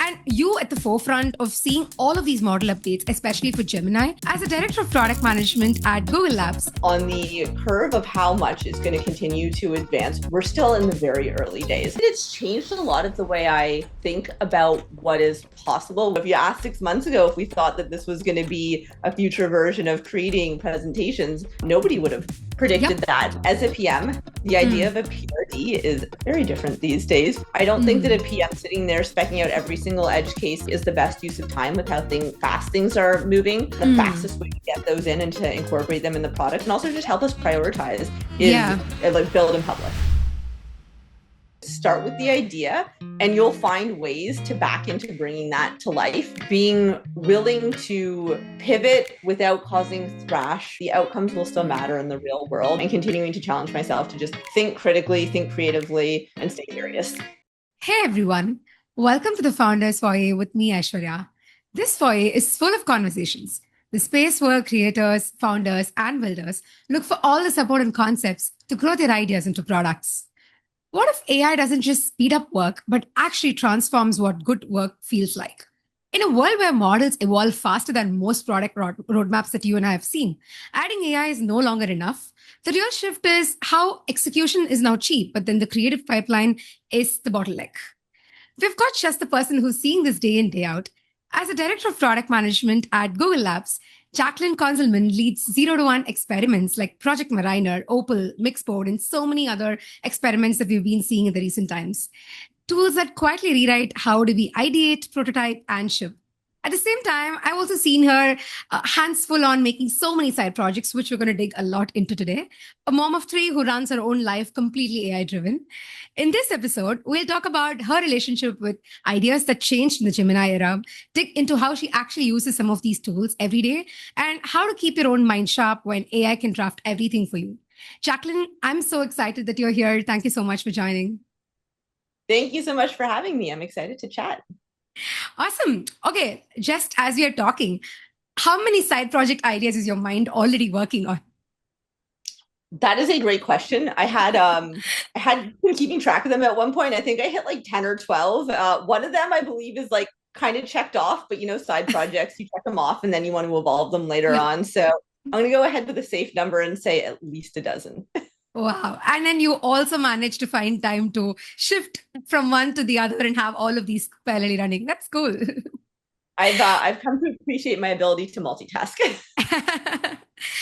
And you at the forefront of seeing all of these model updates, especially for Gemini, as a director of product management at Google Labs. On the curve of how much it's going to continue to advance, we're still in the very early days. It's changed a lot of the way I think about what is possible. If you asked 6 months ago if we thought that this was going to be a future version of creating presentations, nobody would have predicted that. As a PM, the idea of a PRD is very different these days. I don't think that a PM sitting there specking out every single edge case is the best use of time with how fast things are moving. The fastest way to get those in and to incorporate them in the product and also just help us prioritize is like build in public. Start with the idea and you'll find ways to back into bringing that to life. Being willing to pivot without causing thrash. The outcomes will still matter in the real world, and continuing to challenge myself to just think critically, think creatively, and stay curious. Hey everyone, welcome to the Founders Foyer with me, Aishwarya. This foyer is full of conversations, the space where creators, founders, and builders look for all the support and concepts to grow their ideas into products. What if AI doesn't just speed up work, but actually transforms what good work feels like? In a world where models evolve faster than most product roadmaps that you and I have seen, adding AI is no longer enough. The real shift is how execution is now cheap, but then the creative pipeline is the bottleneck. We've got just the person who's seeing this day in, day out. As a director of product management at Google Labs, Jaclyn Konzelmann leads 0 to 1 experiments like Project Mariner, Opal, Mixboard, and so many other experiments that we've been seeing in the recent times. Tools that quietly rewrite how do we ideate, prototype, and ship. At the same time, I've also seen her hands full on making so many side projects, which we're going to dig a lot into today. A mom of 3 who runs her own life completely AI driven. In this episode, we'll talk about her relationship with ideas that changed in the Gemini era, dig into how she actually uses some of these tools every day, and how to keep your own mind sharp when AI can draft everything for you. Jaclyn, I'm so excited that you're here. Thank you so much for joining. Thank you so much for having me. I'm excited to chat. Awesome. Okay, just as we are talking, how many side project ideas is your mind already working on? That is a great question. I had been keeping track of them at one point. I think I hit like 10 or 12. One of them I believe is like kind of checked off, but side projects, you check them off and then you want to evolve them later on. So I'm going to go ahead with a safe number and say at least a dozen. Wow. And then you also managed to find time to shift from one to the other and have all of these parallelly running. That's cool. I've come to appreciate my ability to multitask.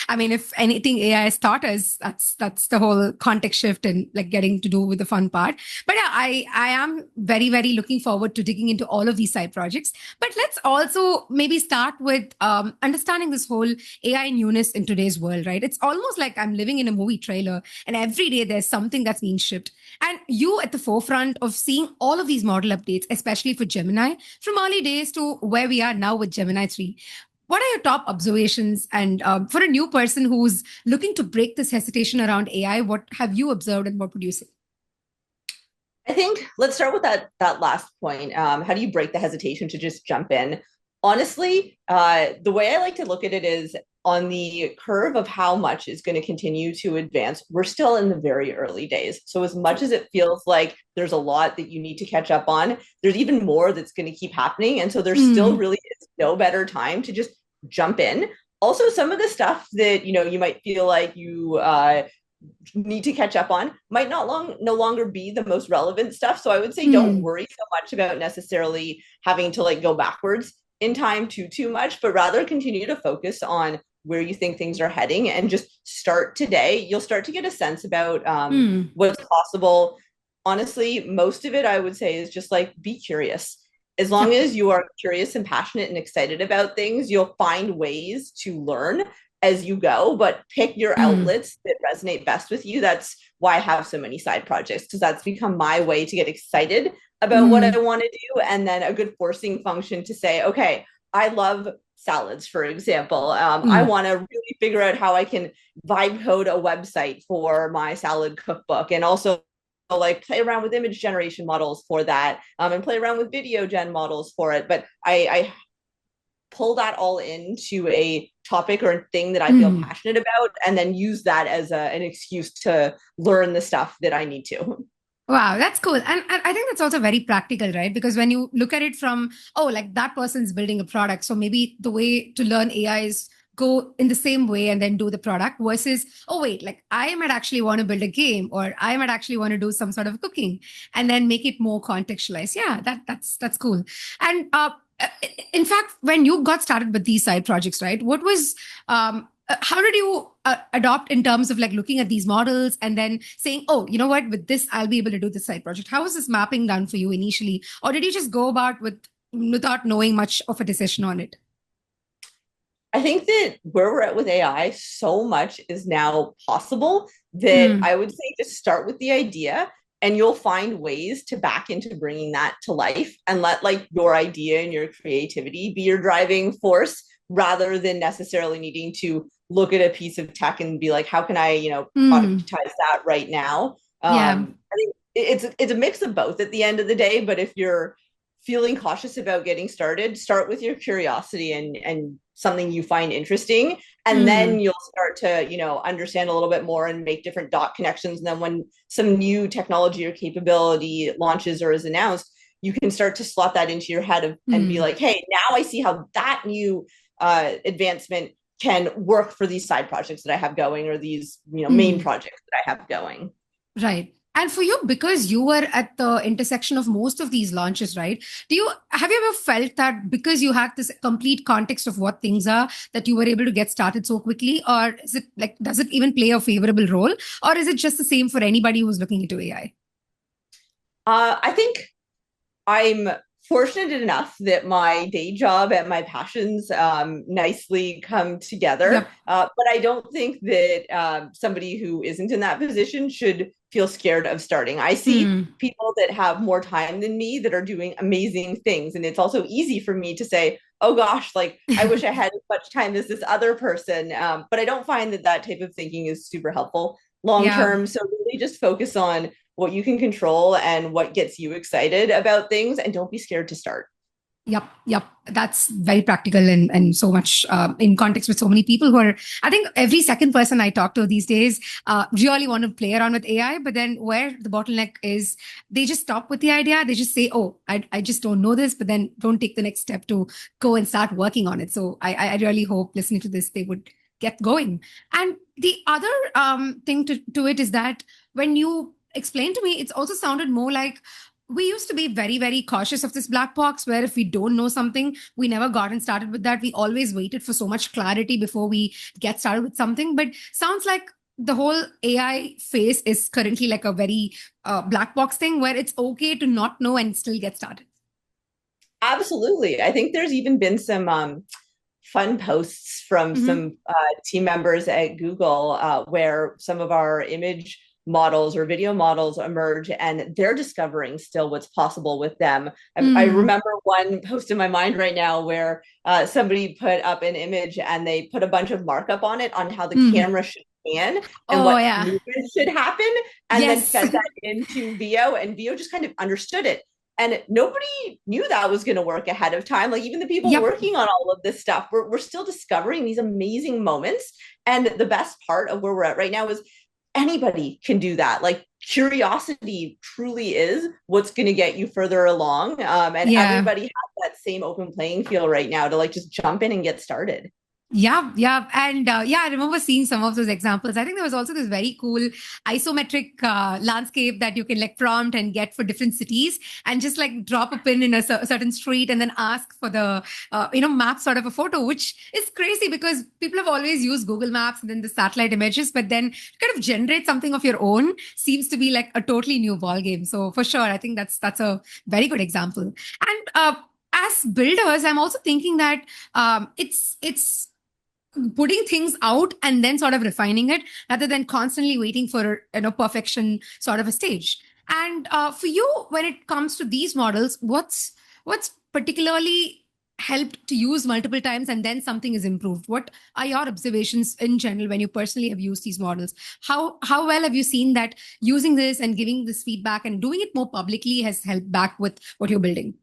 I mean, if anything, AI has taught us, that's the whole context shift and like getting to do with the fun part. But yeah, I am very, very looking forward to digging into all of these side projects. But let's also maybe start with understanding this whole AI newness in today's world, right? It's almost like I'm living in a movie trailer and every day there's something that's being shipped. And you at the forefront of seeing all of these model updates, especially for Gemini, from early days to where we are now with Gemini 3. What are your top observations? And for a new person who's looking to break this hesitation around AI, what have you observed and what would you say? I think let's start with that last point. How do you break the hesitation to just jump in? Honestly, the way I like to look at it is on the curve of how much is going to continue to advance, we're still in the very early days. So as much as it feels like there's a lot that you need to catch up on, there's even more that's going to keep happening. And so there still really is no better time to just jump in. Also, some of the stuff that, you might feel like you need to catch up on might no longer be the most relevant stuff. So I would say don't worry so much about necessarily having to like go backwards in time too much, but rather continue to focus on where you think things are heading and just start today. You'll start to get a sense about what's possible. Honestly, most of it I would say is just like, be curious. As long as you are curious and passionate and excited about things, you'll find ways to learn as you go, but pick your outlets that resonate best with you. That's why I have so many side projects, because that's become my way to get excited about what I want to do. And then a good forcing function to say, okay, I love salads, for example. I want to really figure out how I can vibe code a website for my salad cookbook, and also like play around with image generation models for that, and play around with video gen models for it. But I pull that all into a topic or a thing that I feel passionate about, and then use that as an excuse to learn the stuff that I need to. Wow, that's cool. And I think that's also very practical, right? Because when you look at it from, oh, like that person's building a product. So maybe the way to learn AI is go in the same way and then do the product versus, oh, wait, like I might actually want to build a game or I might actually want to do some sort of cooking and then make it more contextualized. Yeah, that's cool. And in fact, when you got started with these side projects, right, what was how did you adopt in terms of like looking at these models and then saying, oh, you know what, with this, I'll be able to do this side project? How was this mapping done for you initially? Or did you just go about without knowing much of a decision on it? I think that where we're at with AI, so much is now possible that Mm, I would say just start with the idea and you'll find ways to back into bringing that to life and let like your idea and your creativity be your driving force rather than necessarily needing to look at a piece of tech and be like, how can I, mm, productize that right now? yeah. I think it's a mix of both at the end of the day, but if you're feeling cautious about getting started, start with your curiosity and something you find interesting. And then Mm, you'll start to, understand a little bit more and make different dot connections. And then when some new technology or capability launches or is announced, you can start to slot that into your head and be mm, like, hey, now I see how that new advancement can work for these side projects that I have going or these, main mm. projects that I have going. Right. And for you, because you were at the intersection of most of these launches, right? Have you ever felt that because you had this complete context of what things are, that you were able to get started so quickly? Or is it like, does it even play a favorable role? Or is it just the same for anybody who's looking into AI? I think I'm fortunate enough that my day job and my passions nicely come together. Yep. But I don't think that somebody who isn't in that position should feel scared of starting. I see Hmm. people that have more time than me that are doing amazing things. And it's also easy for me to say, oh gosh, like I wish I had as much time as this other person. But I don't find that that type of thinking is super helpful long Yeah. term. So really just focus on what you can control and what gets you excited about things and don't be scared to start. Yep, yep. That's very practical and so much in context with so many people who are, I think every second person I talk to these days really want to play around with AI. But then where the bottleneck is, they just stop with the idea. They just say, oh, I just don't know this, but then don't take the next step to go and start working on it. So I really hope listening to this, they would get going. And the other thing to it is that when you explained to me, it's also sounded more like we used to be very, very cautious of this black box where if we don't know something, we never got and started with that. We always waited for so much clarity before we get started with something. But sounds like the whole AI phase is currently like a very black box thing where it's okay to not know and still get started. Absolutely. I think there's even been some fun posts from Mm-hmm. some team members at Google where some of our image models or video models emerge and they're discovering still what's possible with them. I Mm. remember one post in my mind right now where somebody put up an image and they put a bunch of markup on it on how the Mm. camera should pan and Oh, what yeah. movement should happen and then Yes. fed that into VO and VO just kind of understood it and nobody knew that was going to work ahead of time. Like even the people Yep. working on all of this stuff, we're still discovering these amazing moments. And the best part of where we're at right now is anybody can do that. Like curiosity truly is what's going to get you further along. And Yeah. everybody has that same open playing field right now to like just jump in and get started. Yeah, yeah. And yeah, I remember seeing some of those examples. I think there was also this very cool isometric landscape that you can like prompt and get for different cities and just like drop a pin in a certain street and then ask for the, map sort of a photo, which is crazy because people have always used Google Maps and then the satellite images, but then to kind of generate something of your own seems to be like a totally new ball game. So for sure, I think that's a very good example. And as builders, I'm also thinking that it's putting things out and then sort of refining it rather than constantly waiting for perfection sort of a stage. And for you, when it comes to these models, what's particularly helped to use multiple times and then something is improved? What are your observations in general when you personally have used these models? How well have you seen that using this and giving this feedback and doing it more publicly has helped back with what you're building?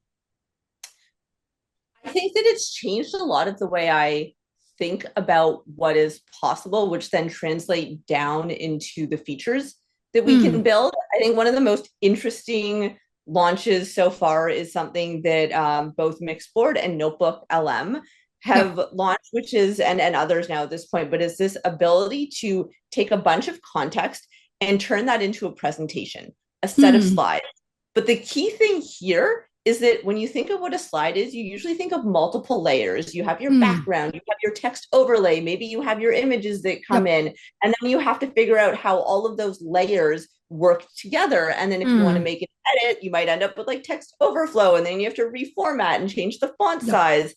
I think that it's changed a lot of the way I think about what is possible, which then translate down into the features that we can Mm. build. I think one of the most interesting launches so far is something that both Mixboard and Notebook LM Yep. have launched, which is, and others now at this point, but is this ability to take a bunch of context and turn that into a presentation, a set of Mm. slides. But the key thing here is that when you think of what a slide is, you usually think of multiple layers. You have your Mm. background, you have your text overlay, maybe you have your images that come Yep. in, and then you have to figure out how all of those layers work together. And then if you want to Mm. make an edit, you might end up with like text overflow, and then you have to reformat and change the font Yep. size.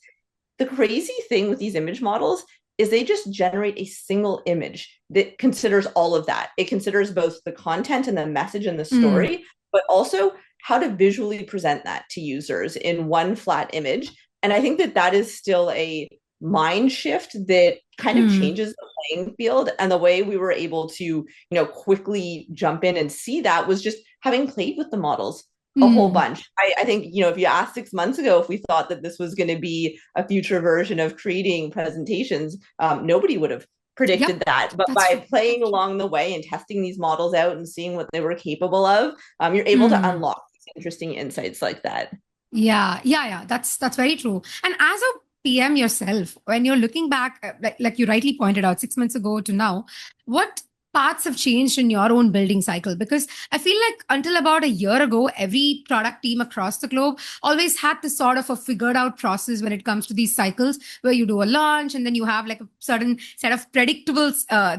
The crazy thing with these image models is they just generate a single image that considers all of that. It considers both the content and the message and the Mm. story, but also how to visually present that to users in one flat image. And I think that that is still a mind shift that kind of Mm. changes the playing field. And the way we were able to, quickly jump in and see that was just having played with the models a whole Mm. bunch. I think, if you asked 6 months ago if we thought that this was going to be a future version of creating presentations, nobody would have Yep. predicted that. But That's true. by playing along the way and testing these models out and seeing what they were capable of, you're able to Mm. unlock these interesting insights like that. Yeah, yeah, yeah. That's very true. And as a PM yourself, when you're looking back, like you rightly pointed out, 6 months ago to now, what parts have changed in your own building cycle? Because I feel like until about a year ago, every product team across the globe always had this sort of a figured out process when it comes to these cycles, where you do a launch and then you have like a certain set of predictable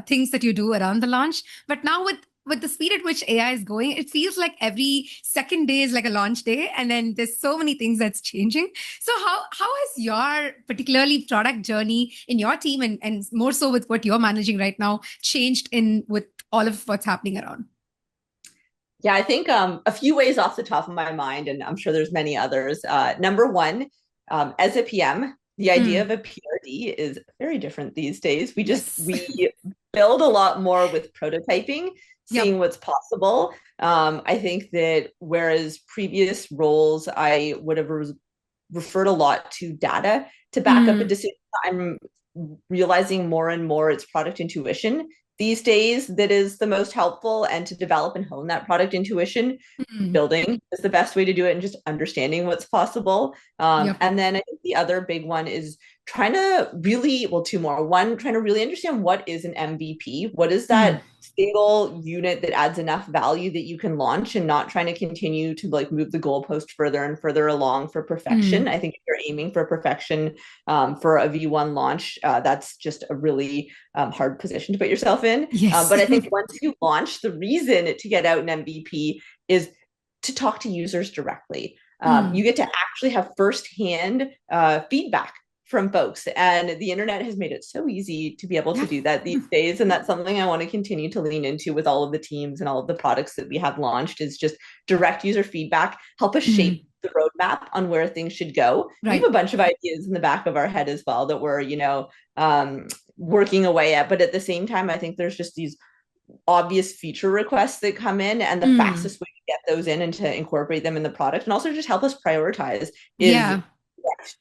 things that you do around the launch. But now with the speed at which AI is going, it feels like every second day is like a launch day, and then there's so many things that's changing. So how has your particularly product journey in your team, and more so with what you're managing right now, changed in with all of what's happening around? Yeah, I think a few ways off the top of my mind, and I'm sure there's many others. Number one, as a PM, the idea of Mm. a PRD is very different these days. Yes. We build a lot more with prototyping, Yep. seeing what's possible. I think that whereas previous roles, I would have referred a lot to data to back up a Mm. decision. I'm realizing more and more it's product intuition these days that is the most helpful, and to develop and hone that product intuition, Mm. building is the best way to do it, and just understanding what's possible. Yep. And then I think the other big one is trying to really, well, two more. One, trying to really understand what is an MVP. What is Mm. that single unit that adds enough value that you can launch, and not trying to continue to like move the goalpost further and further along for perfection. Mm. I think if you're aiming for perfection for a V1 launch, that's just a really hard position to put yourself in. Yes. But I think once you launch, the reason to get out an MVP is to talk to users directly. You Mm. get to actually have firsthand feedback from folks, and the internet has made it so easy to be able to Yeah. do that these days. And that's something I want to continue to lean into with all of the teams and all of the products that we have launched, is just direct user feedback, help us Mm. shape the roadmap on where things should go. We have Right. a bunch of ideas in the back of our head as well that we're working away at, but at the same time, I think there's just these obvious feature requests that come in, and the Mm. fastest way to get those in and to incorporate them in the product, and also just help us prioritize, is Yeah.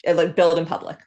like build in public.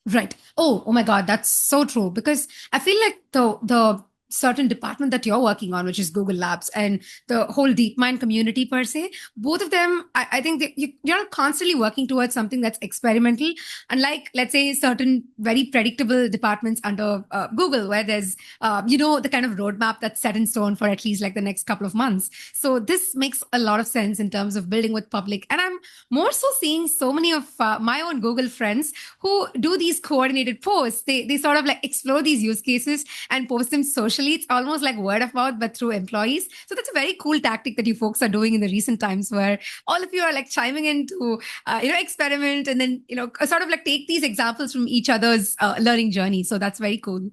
Right. Oh my God, that's so true. Because I feel like the certain department that you're working on, which is Google Labs, and the whole DeepMind community per se, both of them, I think that you're constantly working towards something that's experimental. Unlike, let's say, certain very predictable departments under Google, where there's the kind of roadmap that's set in stone for at least like the next couple of months. So this makes a lot of sense in terms of building with public. And I'm more so seeing so many of my own Google friends who do these coordinated posts. They sort of like explore these use cases and post them socially. It's almost like word of mouth, but through employees. So that's a very cool tactic that you folks are doing in the recent times, where all of you are like chiming in to experiment, and then sort of like take these examples from each other's learning journey. So that's very cool.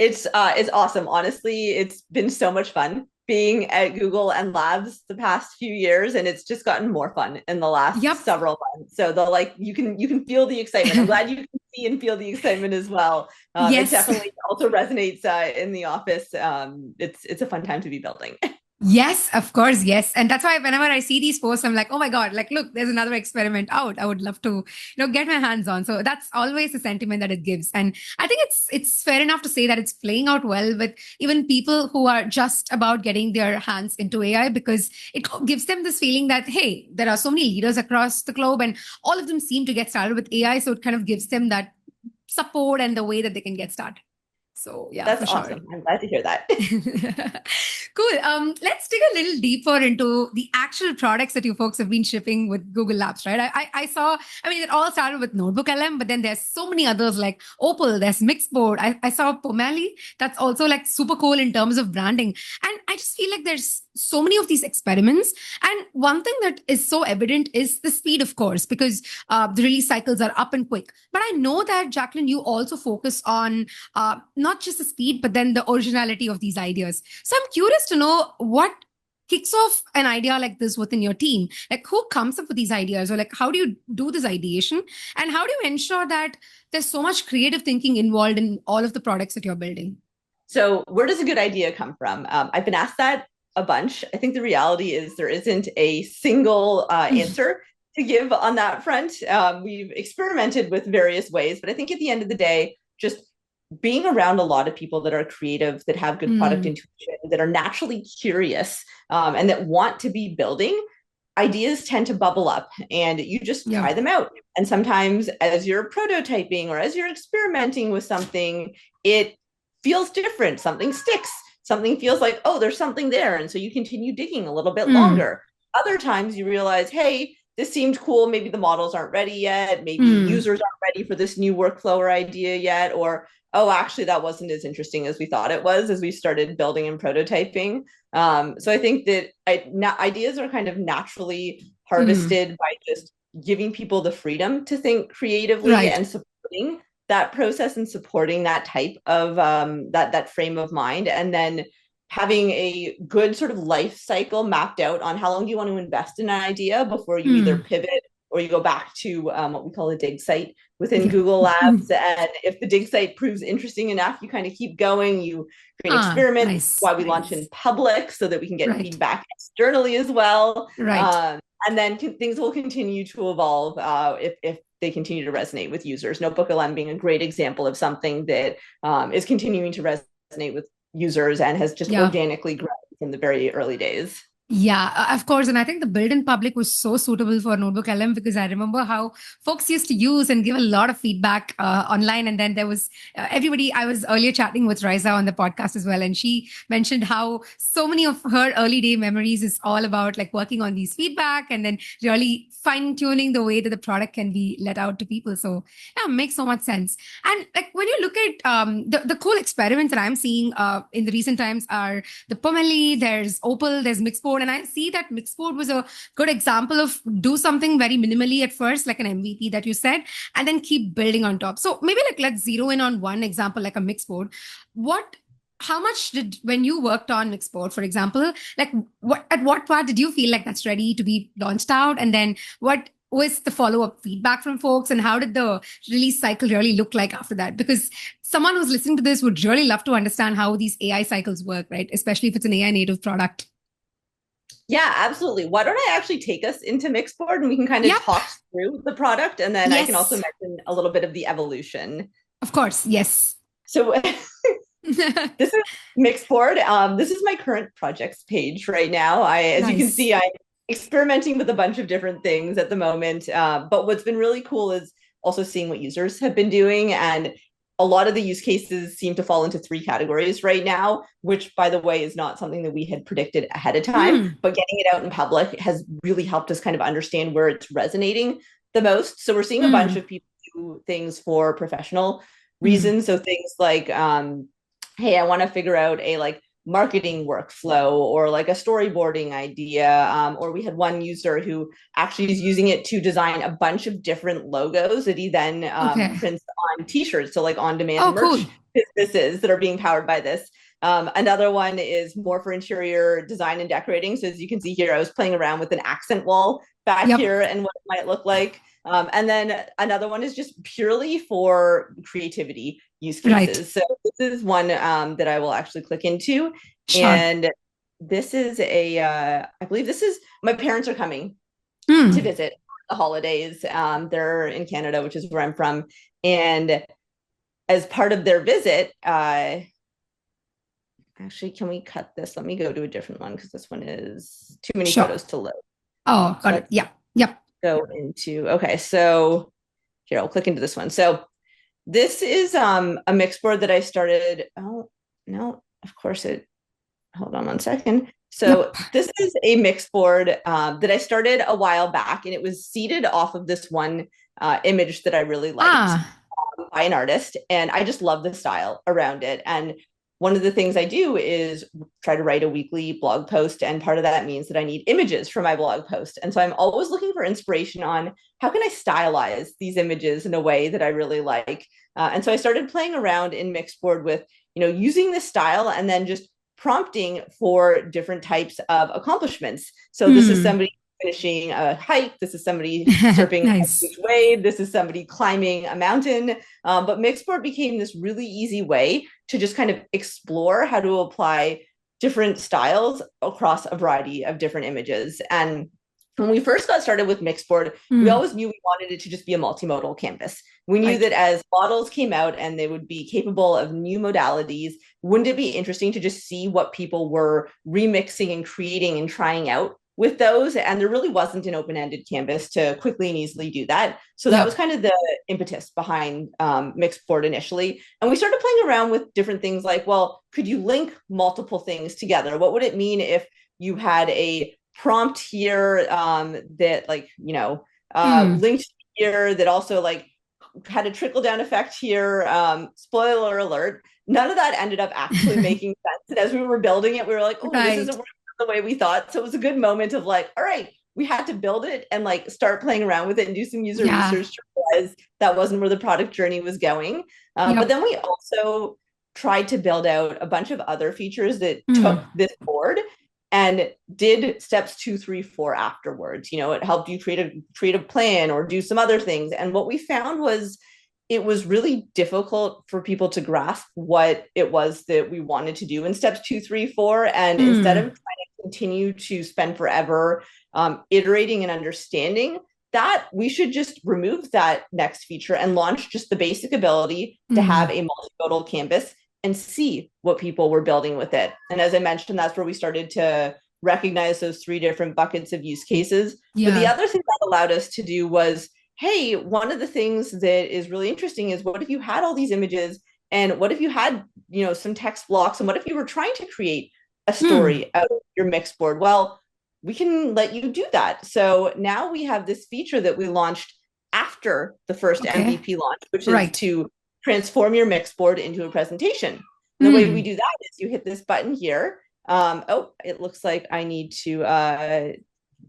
It's awesome. Honestly, it's been so much fun being at Google and Labs the past few years, and it's just gotten more fun in the last Yep. several months. So the like you can feel the excitement. I'm glad you can see and feel the excitement as well. It Yes. definitely also resonates in the office. It's a fun time to be building. Yes, of course, yes. And that's why whenever I see these posts, I'm like, oh my God, like, look, there's another experiment out. I would love to, get my hands on. So that's always the sentiment that it gives. And I think it's fair enough to say that it's playing out well with even people who are just about getting their hands into AI, because it gives them this feeling that, hey, there are so many leaders across the globe and all of them seem to get started with AI. So it kind of gives them that support and the way that they can get started. So yeah, That's for sure. awesome. I'm glad to hear that. Cool. Let's dig a little deeper into the actual products that you folks have been shipping with Google Labs, right? I saw, I mean, it all started with Notebook LM, but then there's so many others like Opal, there's Mixboard. I saw Pomeli. That's also like super cool in terms of branding. And I just feel like there's so many of these experiments. And one thing that is so evident is the speed, of course, because the release cycles are up and quick. But I know that, Jaclyn, you also focus on not just the speed, but then the originality of these ideas. So I'm curious to know what kicks off an idea like this within your team. Like, who comes up with these ideas, or like, how do you do this ideation? And how do you ensure that there's so much creative thinking involved in all of the products that you're building? So, where does a good idea come from? I've been asked that a bunch. I think the reality is there isn't a single answer to give on that front. We've experimented with various ways, but I think at the end of the day, just being around a lot of people that are creative, that have good product intuition, that are naturally curious, and that want to be building, ideas tend to bubble up and you just try them out. And sometimes as you're prototyping or as you're experimenting with something, it feels different. Something sticks. Something feels like, oh, there's something there. And so you continue digging a little bit longer. Other times you realize, hey, this seemed cool. Maybe the models aren't ready yet. Maybe users aren't ready for this new workflow or idea yet. Or, oh, actually, that wasn't as interesting as we thought it was as we started building and prototyping. So I think that ideas are kind of naturally harvested by just giving people the freedom to think creatively and supporting that process and supporting that type of that frame of mind, and then having a good sort of life cycle mapped out on how long do you want to invest in an idea before you either pivot or you go back to what we call a dig site within Google Labs. And if the dig site proves interesting enough, you kind of keep going, you create experiments. Nice, why we launch in public so that we can get feedback externally as well. And then things will continue to evolve if they continue to resonate with users. Notebook LM being a great example of something that is continuing to resonate with users and has just organically grown from the very early days. Yeah, of course. And I think the build in public was so suitable for Notebook LM, because I remember how folks used to use and give a lot of feedback online. And then there was everybody. I was earlier chatting with Riza on the podcast as well. And she mentioned how so many of her early day memories is all about like working on these feedback and then really fine tuning the way that the product can be let out to people. So yeah, makes so much sense. And like when you look at the cool experiments that I'm seeing in the recent times are the Pomeli, there's Opal, there's Mixboard. And I see that Mixboard was a good example of do something very minimally at first, like an MVP that you said, and then keep building on top. So maybe like let's zero in on one example, like a Mixboard. How much did, when you worked on Mixboard, for example, like at what part did you feel like that's ready to be launched out? And then what was the follow-up feedback from folks, and how did the release cycle really look like after that? Because someone who's listening to this would really love to understand how these AI cycles work, right? Especially if it's an AI native product. Yeah, absolutely. Why don't I actually take us into Mixboard and we can kind of talk through the product, and then I can also mention a little bit of the evolution. Of course, yes. So this is Mixboard. This is my current projects page right now. As you can see, I'm experimenting with a bunch of different things at the moment. But what's been really cool is also seeing what users have been doing. And a lot of the use cases seem to fall into 3 categories right now, which, by the way, is not something that we had predicted ahead of time. But getting it out in public has really helped us kind of understand where it's resonating the most. So we're seeing a bunch of people do things for professional reasons. So things like, hey, I want to figure out a like marketing workflow or like a storyboarding idea. Or we had one user who actually is using it to design a bunch of different logos that he then prints on t-shirts. So like on-demand merch businesses that are being powered by this. Another one is more for interior design and decorating. So as you can see here, I was playing around with an accent wall back here and what it might look like. And then another one is just purely for creativity use cases. So this is one that I will actually click into. And this is I believe this is, my parents are coming to Mm. visit the holidays. They're in Canada, which is where I'm from. And as part of their visit, actually, can we cut this? Let me go to a different one because this one is too many Sure. photos to load. Oh, got it. Let's Yeah. Yep. go into, okay, so here, I'll click into this one. So this is a mix board that I started. Oh, no, of course it, hold on one second. So Yep. this is a mix board that I started a while back, and it was seeded off of this one image that I really liked Ah. by an artist. And I just love the style around it. And one of the things I do is try to write a weekly blog post. And part of that means that I need images for my blog post. And so I'm always looking for inspiration on how can I stylize these images in a way that I really like. And so I started playing around in Mixboard with, using this style and then just prompting for different types of accomplishments. So this is somebody finishing a hike. This is somebody surfing Nice. a huge wave. This is somebody climbing a mountain. But Mixboard became this really easy way to just kind of explore how to apply different styles across a variety of different images. And when we first got started with Mixboard, we always knew we wanted it to just be a multimodal canvas. We knew Right. that as models came out and they would be capable of new modalities, wouldn't it be interesting to just see what people were remixing and creating and trying out with those? And there really wasn't an open-ended canvas to quickly and easily do that. So that was Yep. kind of the impetus behind Mixboard initially. And we started playing around with different things like, well, could you link multiple things together? What would it mean if you had a prompt here that linked here that also like had a trickle down effect here? Spoiler alert, none of that ended up actually making sense. And as we were building it, we were like, oh, this Right. isn't working the way we thought. So it was a good moment of like, all right, we had to build it and like start playing around with it and do some user Yeah. research to realize that wasn't where the product journey was going. But Yep. then we also tried to build out a bunch of other features that took this board and did steps 2, 3, 4 afterwards. It helped you create a plan or do some other things. And what we found was it was really difficult for people to grasp what it was that we wanted to do in steps 2, 3, 4. And instead of trying to continue to spend forever iterating and understanding that, we should just remove that next feature and launch just the basic ability to have a multimodal canvas and see what people were building with it. And as I mentioned, that's where we started to recognize those 3 different buckets of use cases. Yeah. But the other thing that allowed us to do was, hey, one of the things that is really interesting is what if you had all these images, and what if you had, some text blocks, and what if you were trying to create a story out of your mix board? Well, we can let you do that. So now we have this feature that we launched after the first MVP launch, which is to transform your mix board into a presentation. And the way we do that is you hit this button here. It looks like I need to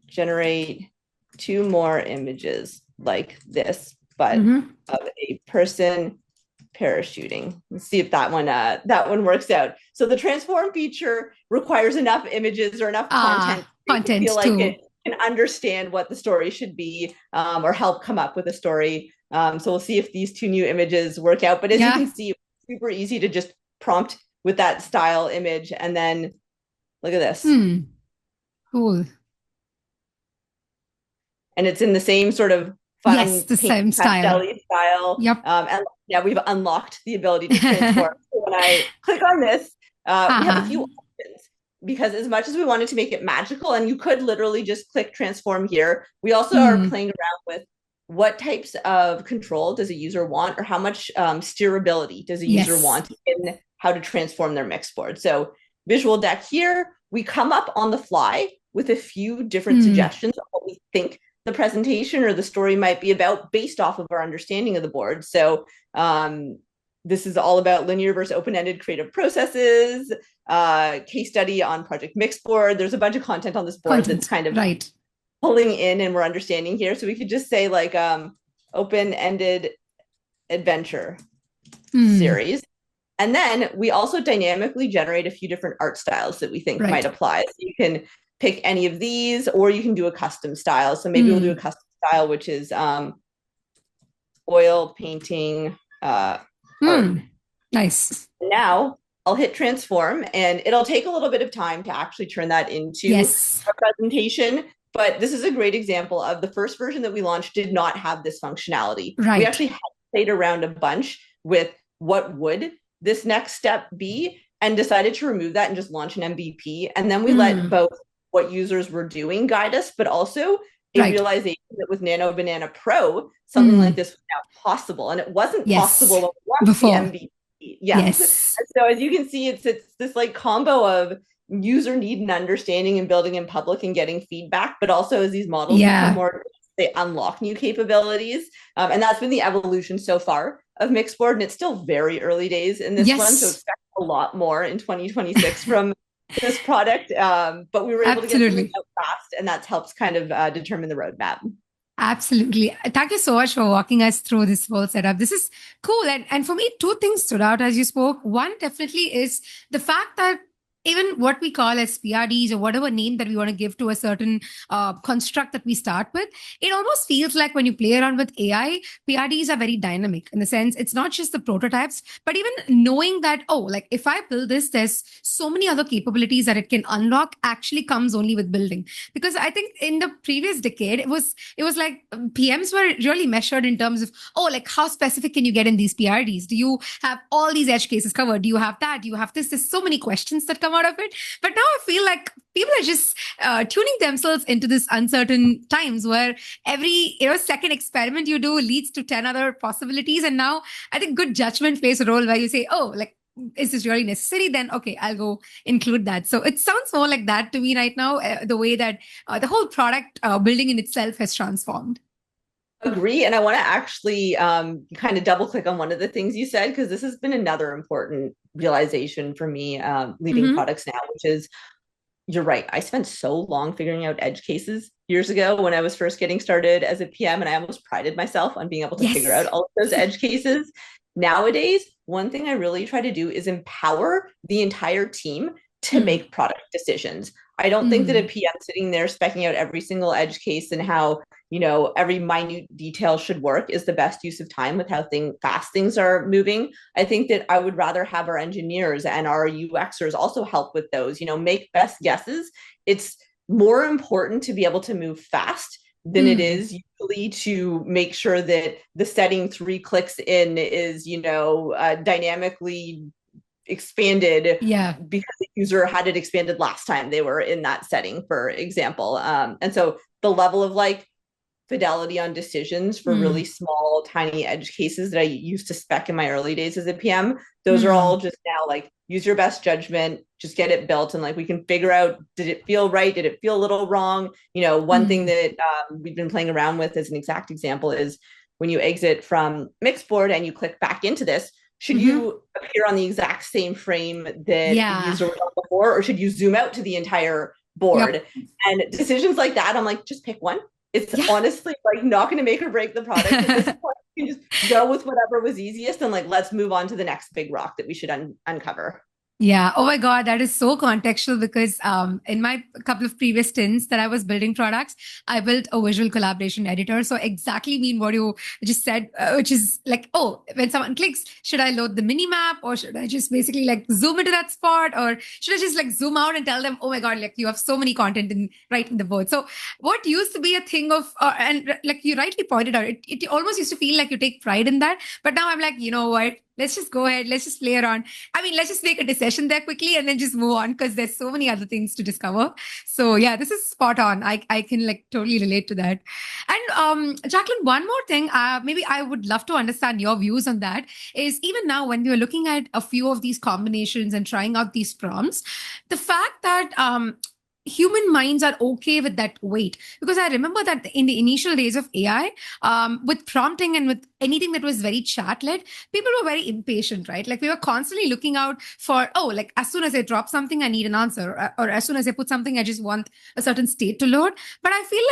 generate 2 more images like this, but of a person parachuting. Let's see if that one works out. So the transform feature requires enough images or enough content to feel like it can understand what the story should be, or help come up with a story. So we'll see if these 2 new images work out. But as you can see, it's super easy to just prompt with that style image. And then look at this. Cool. And it's in the same sort of fun, the same style. Yep. And yeah, we've unlocked the ability to transform. So when I click on this, we have a few options, because as much as we wanted to make it magical, and you could literally just click transform here, we also are playing around with what types of control does a user want, or how much steerability does a user want in how to transform their mix board. So visual deck here, we come up on the fly with a few different suggestions of what we think the presentation or the story might be about based off of our understanding of the board. So this is all about linear versus open-ended creative processes, case study on Project Mixboard. There's a bunch of content on this board that's kind of pulling in and we're understanding here. So we could just say like open-ended adventure series. And then we also dynamically generate a few different art styles that we think might apply. So you can pick any of these, or you can do a custom style. So maybe we'll do a custom style, which is oil painting art. Nice. Now I'll hit transform, and it'll take a little bit of time to actually turn that into Yes. a presentation. But this is a great example of the first version that we launched did not have this functionality. We Right. actually had played around a bunch with what would this next step be, and decided to remove that and just launch an MVP. And then we let Mm. both what users were doing guide us, but also a Right. realization that with Nano Banana Pro, something like Mm. this was now possible. And it wasn't possible Yes. when we launched the Before. MVP. Yes. Yes. So as you can see, it's this like combo of user need and understanding and building in public and getting feedback, but also as these models become Yeah. more, they unlock new capabilities. And that's been the evolution so far of Mixboard. And it's still very early days in this one. So Yes. expect a lot more in 2026 from this product. But we were able to get something Absolutely. out fast, and that's helped kind of determine the roadmap. Absolutely. Thank you so much for walking us through this whole setup. This is cool. And for me, two things stood out as you spoke. One definitely is the fact that even what we call as PRDs or whatever name that we want to give to a certain construct that we start with, it almost feels like when you play around with AI, PRDs are very dynamic in the sense it's not just the prototypes, but even knowing that, oh, like if I build this, there's so many other capabilities that it can unlock actually comes only with building. Because I think in the previous decade, it was like PMs were really measured in terms of, oh, like how specific can you get in these PRDs? Do you have all these edge cases covered? Do you have that? Do you have this? There's so many questions that come out of it. But now I feel like people are just tuning themselves into this uncertain times where every second experiment you do leads to 10 other possibilities. And now I think good judgment plays a role where you say, oh, like, is this really necessary? Then, okay, I'll go include that. So it sounds more like that to me right now, the way that the whole product building in itself has transformed. Agree. And I want to actually kind of double click on one of the things you said, because this has been another important realization for me leading Mm-hmm. products now, which is you're right. I spent so long figuring out edge cases years ago when I was first getting started as a PM, and I almost prided myself on being able to figure out Yes. all of those edge cases. Nowadays, one thing I really try to do is empower the entire team to Mm. make product decisions. I don't think that a Mm. PM sitting there specking out every single edge case and how every minute detail should work is the best use of time with how fast things are moving. I think that I would rather have our engineers and our UXers also help with those, make best guesses. It's more important to be able to move fast than it Mm. is usually to make sure that the setting 3 clicks in is, dynamically expanded Yeah. because the user had it expanded last time they were in that setting, for example. And so the level of like fidelity on decisions for really Mm. small, tiny edge cases that I used to spec in my early days as a PM, those are all Mm. just now like use your best judgment, just get it built, and like we can figure out, did it feel right? Did it feel a little wrong? One thing Mm. that we've been playing around with as an exact example is when you exit from Mixboard and you click back into this, should Mm-hmm. you appear on the exact same frame that the Yeah. user was on before, or should you zoom out to the entire Yep. board? And decisions like that, I'm like, just pick one. It's Yeah. honestly like not going to make or break the product at this point. You can just go with whatever was easiest, and like let's move on to the next big rock that we should uncover. Yeah. Oh my God, that is so contextual because in my couple of previous stints that I was building products, I built a visual collaboration editor. So exactly mean what you just said, which is like, oh, when someone clicks, should I load the mini map or should I just basically like zoom into that spot or should I just like zoom out and tell them, oh my God, like you have so many content right in the board. So what used to be a thing of, and like you rightly pointed out, it almost used to feel like you take pride in that. But now I'm like, you know what? Let's just go ahead. Let's just play around. I mean, let's just make a decision there quickly and then just move on because there's so many other things to discover. So yeah, this is spot on. I can like totally relate to that. And Jaclyn, one more thing, maybe I would love to understand your views on that. Is even now when we are looking at a few of these combinations and trying out these prompts, the fact that human minds are okay with that weight because I remember that in the initial days of AI, with prompting and with anything that was very chat led, people were very impatient, right? Like we were constantly looking out for, oh, like as soon as I drop something, I need an answer, or as soon as I put something, I just want a certain state to load. But I feel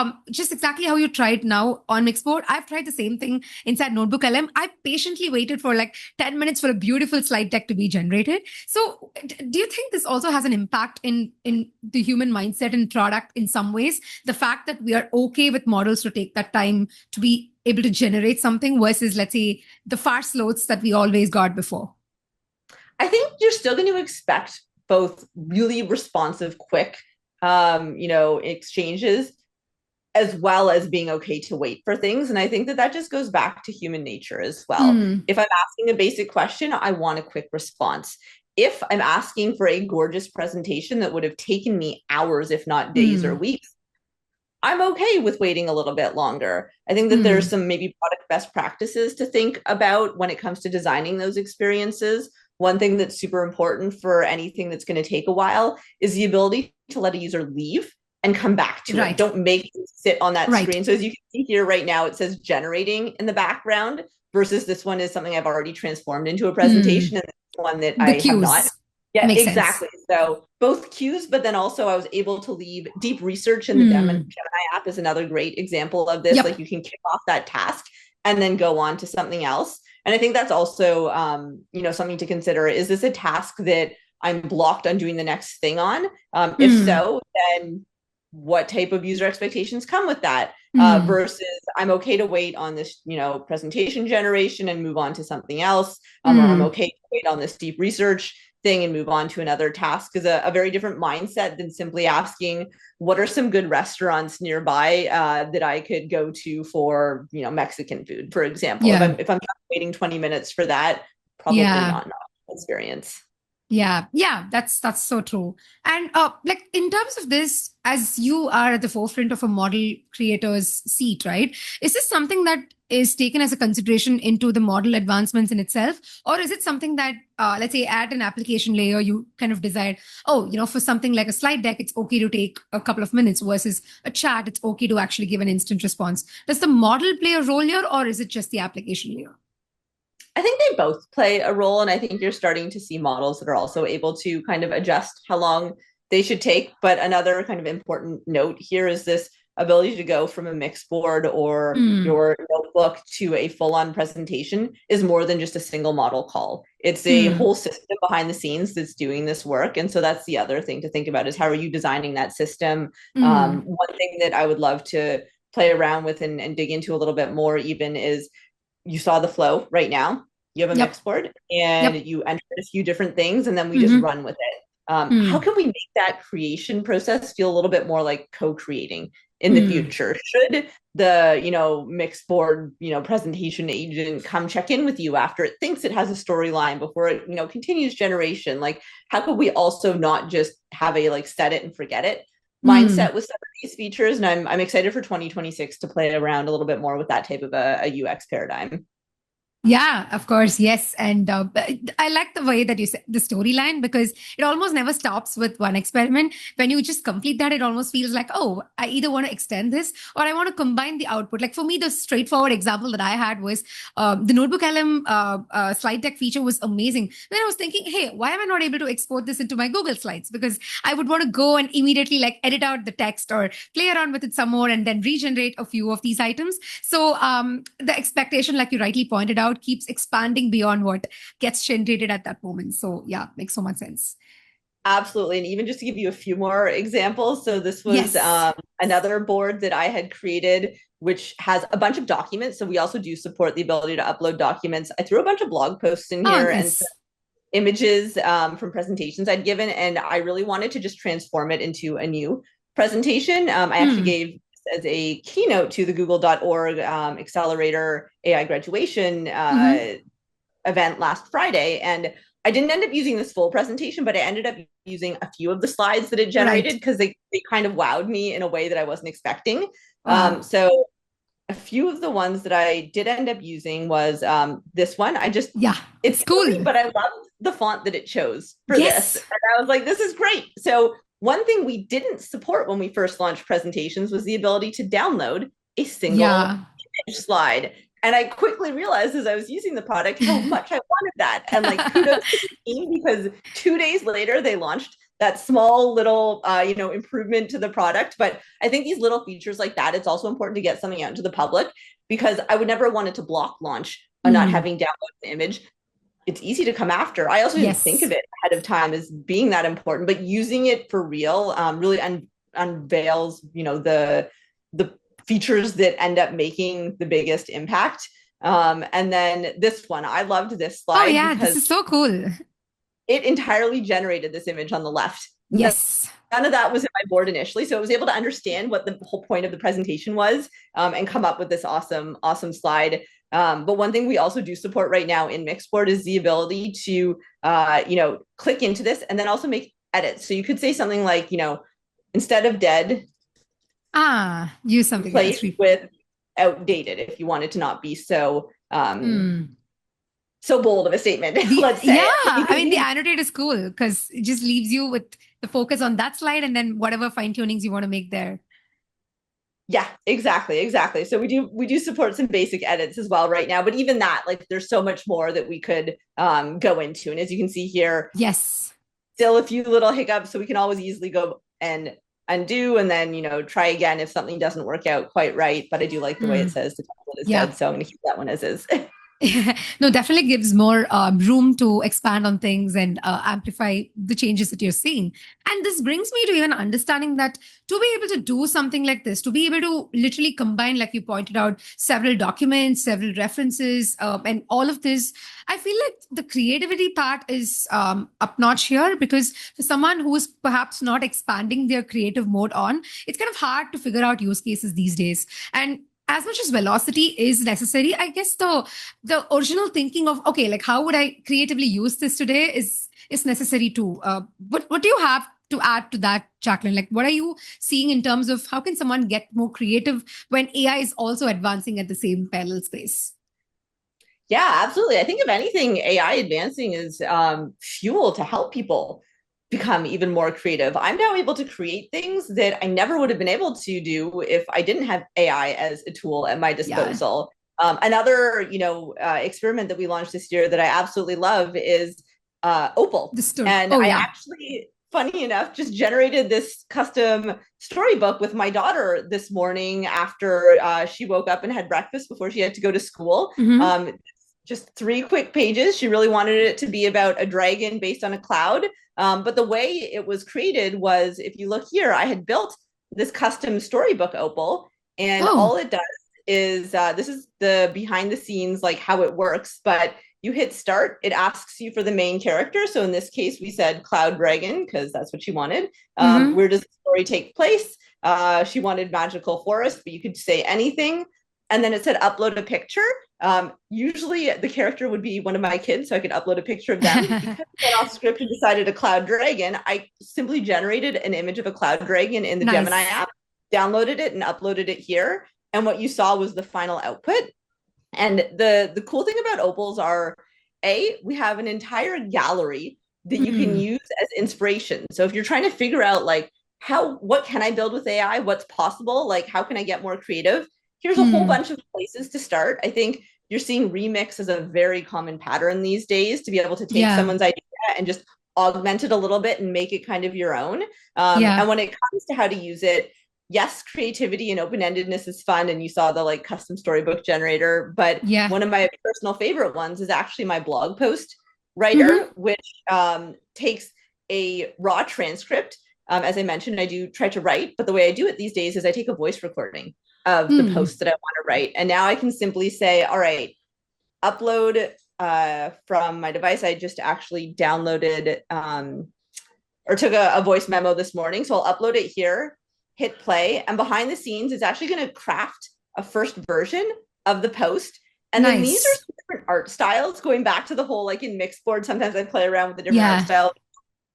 like just exactly how you tried now on Mixboard, I've tried the same thing inside Notebook LM. I patiently waited for like 10 minutes for a beautiful slide deck to be generated. So do you think this also has an impact in the human mindset and product in some ways? The fact that we are okay with models to take that time to be able to generate something versus, let's say, the fast loads that we always got before. I think you're still going to expect both really responsive, quick, exchanges, as well as being okay to wait for things. And I think that that just goes back to human nature as well. Mm, If I'm asking a basic question, I want a quick response. If I'm asking for a gorgeous presentation that would have taken me hours, if not days or mm, weeks, I'm okay with waiting a little bit longer. I think that there's mm. some maybe product best practices to think about when it comes to designing those experiences. One thing that's super important for anything that's going to take a while is the ability to let a user leave and come back to it. Right, Don't make them sit on that right. screen. So as you can see here right now, it says generating in the background versus this one is something I've already transformed into a presentation, Mm. and this one that The I have not. cues Yeah, make sense. exactly. So both cues, but then also I was able to leave deep research in the Gemini Mm. app is another great example of this. Like Yep. you can kick off that task and then go on to something else. And I think that's also, something to consider. Is this a task that I'm blocked on doing the next thing on? If Mm. so, then what type of user expectations come with that? Mm. Versus I'm okay to wait on this, presentation generation and move on to something else, or I'm Mm. okay to wait on this deep research thing and move on to another task is a very different mindset than simply asking what are some good restaurants nearby that I could go to for Mexican food, for example. If Yeah. I'm waiting 20 minutes for that, probably Yeah. not an experience. Yeah, yeah, that's so true. And like in terms of this, as you are at the forefront of a model creator's seat, right? Is this something that is taken as a consideration into the model advancements in itself, or is it something that, let's say, at an application layer, you kind of decide, oh, for something like a slide deck, it's okay to take a couple of minutes, versus a chat, it's okay to actually give an instant response. Does the model play a role here, or is it just the application layer? I think they both play a role, and I think you're starting to see models that are also able to kind of adjust how long they should take. But another kind of important note here is this ability to go from a Mixboard or Mm. your notebook to a full-on presentation is more than just a single model call. It's a Mm. whole system behind the scenes that's doing this work. And so that's the other thing to think about is how are you designing that system? Mm. One thing that I would love to play around with and dig into a little bit more even is you saw the flow right now. You have a Yep. mix board and Yep. you entered a few different things and then we just Mm-hmm. run with it. How Mm. can we make that creation process feel a little bit more like co-creating in the Mm. future? Should the, mixed board, presentation agent come check in with you after it thinks it has a storyline before it, continues generation? Like, how could we also not just have a like set it and forget it Mm. mindset with some of these features? And I'm excited for 2026 to play around a little bit more with that type of a UX paradigm. Yeah, of course, yes. And I like the way that you said the storyline, because it almost never stops with one experiment. When you just complete that, it almost feels like, oh, I either want to extend this or I want to combine the output. Like for me, the straightforward example that I had was the Notebook LM slide deck feature was amazing. Then I was thinking, hey, why am I not able to export this into my Google Slides? Because I would want to go and immediately like edit out the text or play around with it some more and then regenerate a few of these items. So the expectation, like you rightly pointed out, keeps expanding beyond what gets generated at that moment. So yeah, makes so much sense. Absolutely. And even just to give you a few more examples. So this was Yes. another board that I had created, which has a bunch of documents. So we also do support the ability to upload documents. I threw a bunch of blog posts in Oh, here and nice. images from presentations I'd given. And I really wanted to just transform it into a new presentation. I actually Mm, gave as a keynote to the google.org accelerator AI graduation mm-hmm. event last Friday. And I didn't end up using this full presentation, but I ended up using a few of the slides that it Right. generated because they kind of wowed me in a way that I wasn't expecting. Wow. So a few of the ones that I did end up using was this one. Yeah, It's it's silly, cool. but I loved the font that it chose for this. Yes. And I was like, this is great. So one thing we didn't support when we first launched presentations was the ability to download a single Yeah. image slide. And I quickly realized as I was using the product how much I wanted that. And like kudos to the team because 2 days later they launched that small little improvement to the product. But I think these little features like that, it's also important to get something out into the public because I would never want it to block launch on not Mm, having downloaded an image. It's easy to come after. I also didn't think of yes. it ahead of time as being that important, but using it for real really unveils, the features that end up making the biggest impact. And then this one, I loved this Oh slide yeah, this because is so cool. it entirely generated this image on the left. Yes. None of that was in my board initially. So it was able to understand what the whole point of the presentation was, and come up with this awesome slide. But one thing we also do support right now in Mixboard is the ability to, click into this and then also make edits. So you could say something like, instead of dead, use something else with outdated, if you want it to not be so so bold of a statement. Let's say. I mean, the annotate is cool because it just leaves you with the focus on that slide and then whatever fine tunings you want to make there. Yeah, exactly. So we do support some basic edits as well right now, but even that, like, there's so much more that we could go into. And as you can see here, yes, still a few little hiccups, so we can always easily go and undo and then try again if something doesn't work out quite right. But I do like the way it says the template is dead, so I'm going to keep that one as is. No, definitely gives more room to expand on things and amplify the changes that you're seeing. And this brings me to even understanding that to be able to do something like this, to be able to literally combine, like you pointed out, several documents, several references, and all of this, I feel like the creativity part is up notch here, because for someone who is perhaps not expanding their creative mode on, it's kind of hard to figure out use cases these days. And as much as velocity is necessary, I guess the original thinking of, okay, like how would I creatively use this today is necessary too. What do you have to add to that, Jaclyn? Like, what are you seeing in terms of how can someone get more creative when AI is also advancing at the same parallel space? Yeah, absolutely. I think if anything, AI advancing is fuel to help people become even more creative. I'm now able to create things that I never would have been able to do if I didn't have AI as a tool at my disposal. Another, experiment that we launched this year that I absolutely love is Opal. I actually, funny enough, just generated this custom storybook with my daughter this morning after she woke up and had breakfast before she had to go to school. Just 3 quick pages. She really wanted it to be about a dragon based on a cloud. But the way it was created was, if you look here, I had built this custom storybook Opal, and all it does is, this is the behind the scenes, like how it works, but you hit start, it asks you for the main character. So in this case, we said Cloud Dragon, because that's what she wanted. Where does the story take place? She wanted magical forest, but you could say anything. And then it said upload a picture. Usually the character would be one of my kids, so I could upload a picture of them. Because I went off script and decided a cloud dragon, I simply generated an image of a cloud dragon in the Gemini app, downloaded it and uploaded it here. And what you saw was the final output. And the cool thing about Opals are, we have an entire gallery that you can use as inspiration. So if you're trying to figure out like what can I build with AI? What's possible? Like, how can I get more creative? Here's a whole bunch of places to start. I think you're seeing remix as a very common pattern these days, to be able to take someone's idea and just augment it a little bit and make it kind of your own. And when it comes to how to use it, yes, creativity and open-endedness is fun. And you saw the like custom storybook generator, but one of my personal favorite ones is actually my blog post writer, which takes a raw transcript. As I mentioned, I do try to write, but the way I do it these days is I take a voice recording of the post that I want to write. And now I can simply say, all right, upload from my device. I just actually downloaded or took a voice memo this morning. So I'll upload it here, hit play, and behind the scenes, it's actually going to craft a first version of the post. And then these are some different art styles, going back to the whole, like in Mixboard, sometimes I play around with the different art styles.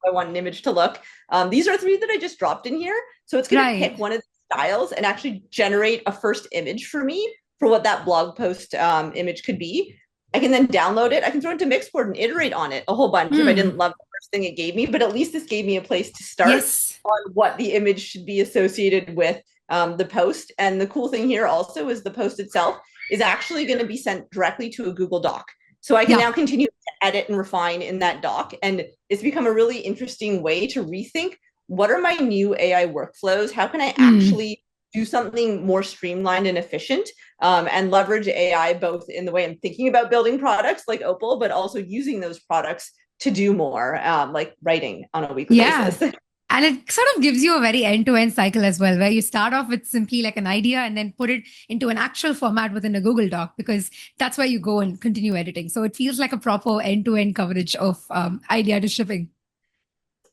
I want an image to look. These are 3 that I just dropped in here. So it's going to pick one of the styles and actually generate a first image for me for what that blog post image could be. I can then download it. I can throw it to Mixboard and iterate on it a whole bunch if I didn't love the first thing it gave me, but at least this gave me a place to start on what the image should be associated with the post. And the cool thing here also is the post itself is actually going to be sent directly to a Google Doc. So I can now continue to edit and refine in that doc. And it's become a really interesting way to rethink, what are my new AI workflows? How can I actually do something more streamlined and efficient, and leverage AI both in the way I'm thinking about building products like Opal, but also using those products to do more, like writing on a weekly basis. And it sort of gives you a very end-to-end cycle as well, where you start off with simply like an idea and then put it into an actual format within a Google Doc, because that's where you go and continue editing. So it feels like a proper end-to-end coverage of idea to shipping.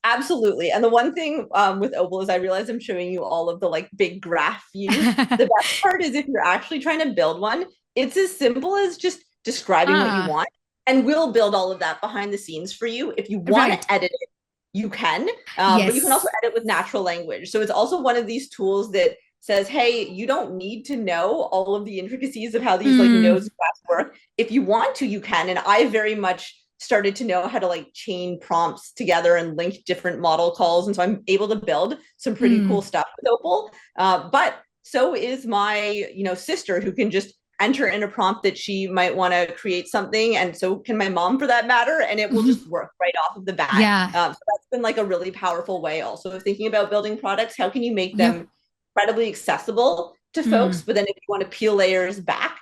Absolutely. And the one thing with Opal is I realize I'm showing you all of the like big graph views. The best part is if you're actually trying to build one, it's as simple as just describing what you want. And we'll build all of that behind the scenes for you. If you want to edit it, you can, but you can also edit with natural language. So it's also one of these tools that says, hey, you don't need to know all of the intricacies of how these like nodes and graphs work. If you want to, you can. And I very much started to know how to like chain prompts together and link different model calls. And so I'm able to build some pretty cool stuff with Opal. But so is my, sister, who can just enter in a prompt that she might want to create something. And so can my mom, for that matter, and it will just work right off of the bat. So that's been like a really powerful way also of thinking about building products. How can you make them incredibly accessible to folks? But then if you want to peel layers back,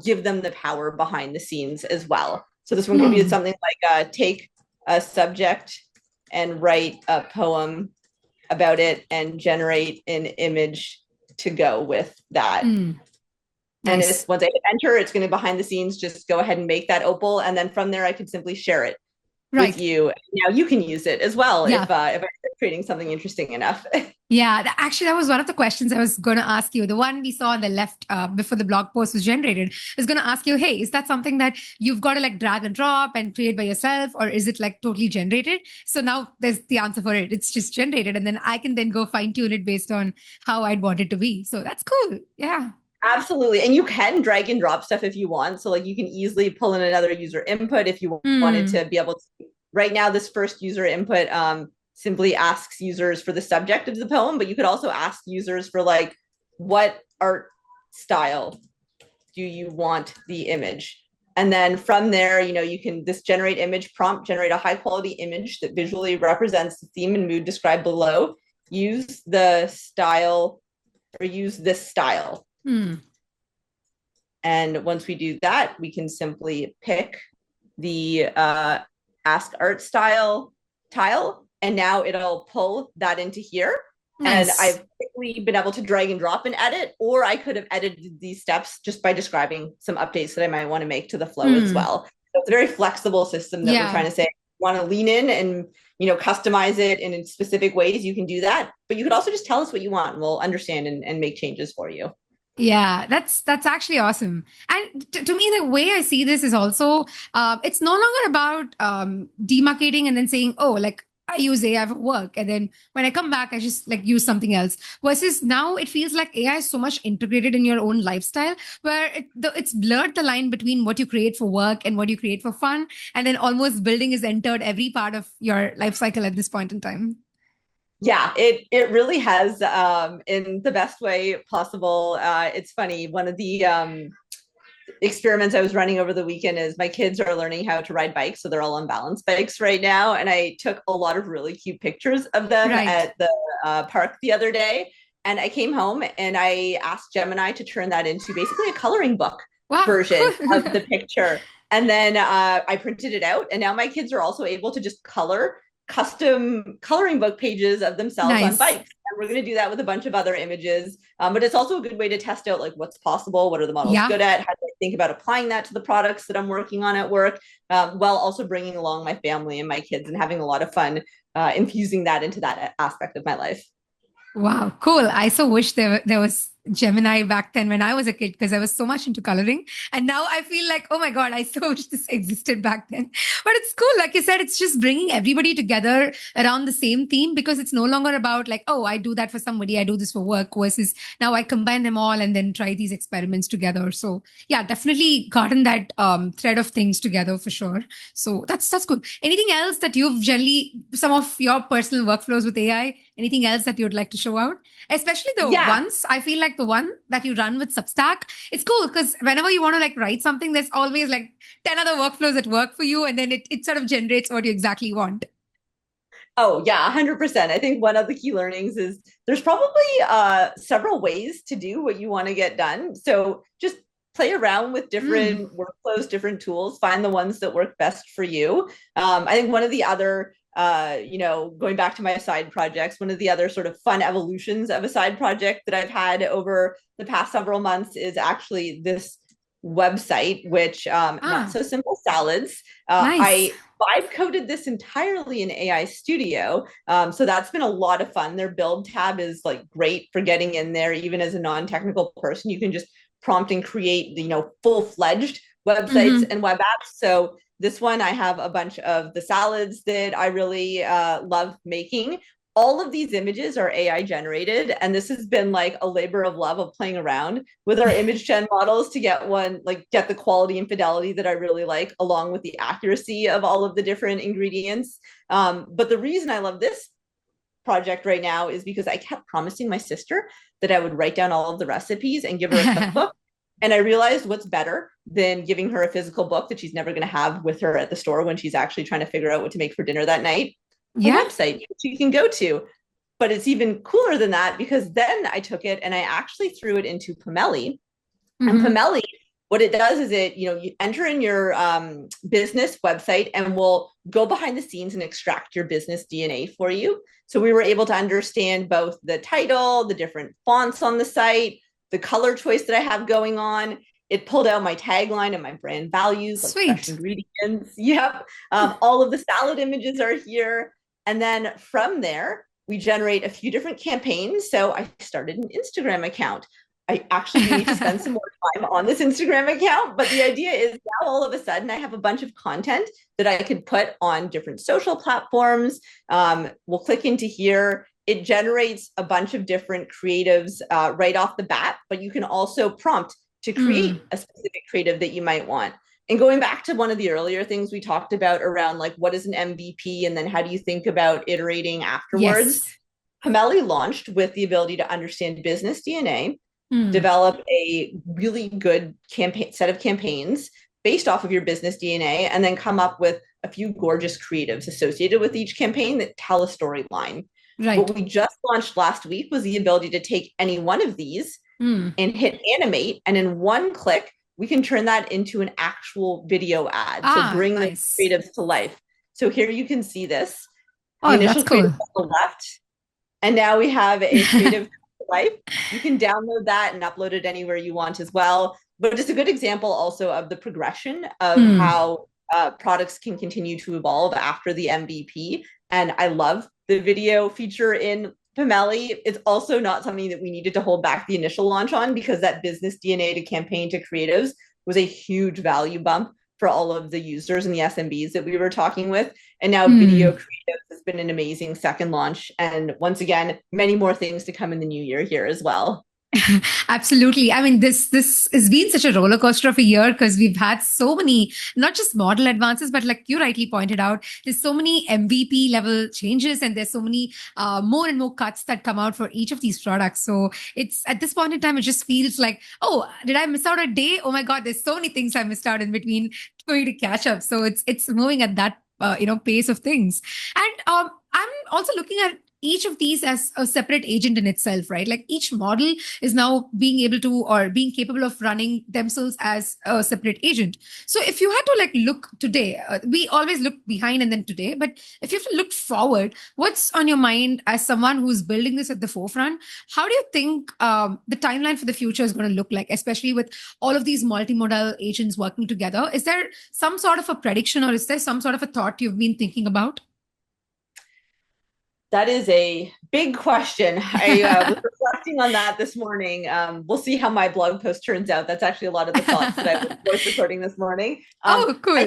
give them the power behind the scenes as well. So this one could be something like take a subject and write a poem about it and generate an image to go with that. And once I hit enter, it's going to behind the scenes just go ahead and make that Opal. And then from there, I could simply share it with you. Now you can use it as well if I'm creating something interesting enough. Actually, that was one of the questions I was going to ask you. The one we saw on the left before the blog post was generated. I was going to ask you, hey, is that something that you've got to like drag and drop and create by yourself, or is it like totally generated? So now there's the answer for it. It's just generated, and then I can then go fine tune it based on how I'd want it to be. So that's cool. Yeah. Absolutely. And you can drag and drop stuff if you want. So like you can easily pull in another user input if you wanted to be able to. Right now, this first user input simply asks users for the subject of the poem, but you could also ask users for like, what art style do you want the image? And then from there, you can this generate image prompt, generate a high quality image that visually represents the theme and mood described below. Use the style or use this style. And once we do that, we can simply pick the ask art style tile, and now it'll pull that into here. And I've quickly been able to drag and drop and edit, or I could have edited these steps just by describing some updates that I might want to make to the flow as well. So it's a very flexible system that we're trying to say, want to lean in and customize it in specific ways, you can do that. But you could also just tell us what you want, and we'll understand and make changes for you. Yeah, that's actually awesome. And to me, the way I see this is also, it's no longer about demarcating and then saying, oh, like I use AI for work, and then when I come back, I just like use something else. Versus now, it feels like AI is so much integrated in your own lifestyle, where it's blurred the line between what you create for work and what you create for fun, and then almost building is entered every part of your life cycle at this point in time. Yeah, it really has in the best way possible. It's funny. One of the experiments I was running over the weekend is my kids are learning how to ride bikes. So they're all on balance bikes right now. And I took a lot of really cute pictures of them at the park the other day. And I came home and I asked Gemini to turn that into basically a coloring book version of the picture. And then I printed it out. And now my kids are also able to just color custom coloring book pages of themselves on bikes. And we're going to do that with a bunch of other images. But it's also a good way to test out like what's possible. What are the models good at? How do I think about applying that to the products that I'm working on at work, while also bringing along my family and my kids and having a lot of fun infusing that into that aspect of my life. Wow, cool. I so wish there was Gemini back then when I was a kid, because I was so much into coloring. And now I feel like, oh my God, I so wish this existed back then. But it's cool. Like you said, it's just bringing everybody together around the same theme, because it's no longer about like, oh, I do that for somebody, I do this for work, versus now I combine them all and then try these experiments together. So yeah, definitely gotten that thread of things together for sure. So that's good. Anything else that you've generally, some of your personal workflows with AI, anything else that you'd like to show out? Especially the ones, I feel like the one that you run with Substack, it's cool because whenever you want to like write something, there's always like 10 other workflows that work for you. And then it sort of generates what you exactly want. Oh, yeah, 100%. I think one of the key learnings is there's probably several ways to do what you want to get done. So just play around with different workflows, different tools, find the ones that work best for you. I think one of the other going back to my side projects, one of the other sort of fun evolutions of a side project that I've had over the past several months is actually this website, which not so simple salads. Nice. I vibe coded this entirely in AI Studio. So that's been a lot of fun. Their build tab is like great for getting in there, even as a non-technical person. You can just prompt and create, full-fledged websites and web apps. So this one, I have a bunch of the salads that I really love making. All of these images are AI generated, and this has been like a labor of love of playing around with our image gen models to get the quality and fidelity that I really like, along with the accuracy of all of the different ingredients. But the reason I love this project right now is because I kept promising my sister that I would write down all of the recipes and give her a cookbook. And I realized what's better than giving her a physical book that she's never going to have with her at the store when she's actually trying to figure out what to make for dinner that night. A website she can go to. But it's even cooler than that, because then I took it and I actually threw it into Pomeli. And Pomeli, what it does is you enter in your business website, and we'll go behind the scenes and extract your business DNA for you. So we were able to understand both the title, the different fonts on the site, the color choice that I have going on. It pulled out my tagline and my brand values, like fresh ingredients. Yep. All of the salad images are here. And then from there, we generate a few different campaigns. So I started an Instagram account. I actually need to spend some more time on this Instagram account. But the idea is now all of a sudden I have a bunch of content that I could put on different social platforms. We'll click into here. It generates a bunch of different creatives right off the bat, but you can also prompt to create a specific creative that you might want. And going back to one of the earlier things we talked about around like what is an MVP and then how do you think about iterating afterwards? Pomeli launched with the ability to understand business DNA, develop a really good set of campaigns based off of your business DNA, and then come up with a few gorgeous creatives associated with each campaign that tell a storyline. Right. What we just launched last week was the ability to take any one of these and hit animate, and in one click, we can turn that into an actual video ad. So bring the creatives to life. So here you can see this. The initial creative on the left. And now we have a creative to life. You can download that and upload it anywhere you want as well. But it's a good example also of the progression of how products can continue to evolve after the MVP. And I love the video feature in Pomeli. It's also not something that we needed to hold back the initial launch on, because that business DNA to campaign to creatives was a huge value bump for all of the users and the SMBs that we were talking with. And now video creatives has been an amazing second launch. And once again, many more things to come in the new year here as well. Absolutely. I mean, this has been such a roller coaster of a year, because we've had so many, not just model advances, but like you rightly pointed out, there's so many MVP level changes, and there's so many more and more cuts that come out for each of these products. So it's at this point in time, it just feels like, oh, did I miss out a day? Oh my God, there's so many things I missed out in between going to catch up. So it's moving at that pace of things. And I'm also looking at each of these as a separate agent in itself, right? Like each model is now being able to, or being capable of running themselves as a separate agent. So if you had to like look today, we always look behind and then today, but if you have to look forward, what's on your mind as someone who's building this at the forefront? How do you think the timeline for the future is going to look like, especially with all of these multimodal agents working together? Is there some sort of a prediction, or is there some sort of a thought you've been thinking about? That is a big question. I was reflecting on that this morning. We'll see how my blog post turns out. That's actually a lot of the thoughts that I was recording this morning. Oh, cool.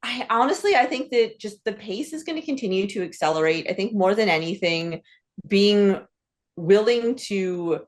I honestly think that just the pace is going to continue to accelerate. I think more than anything, being willing to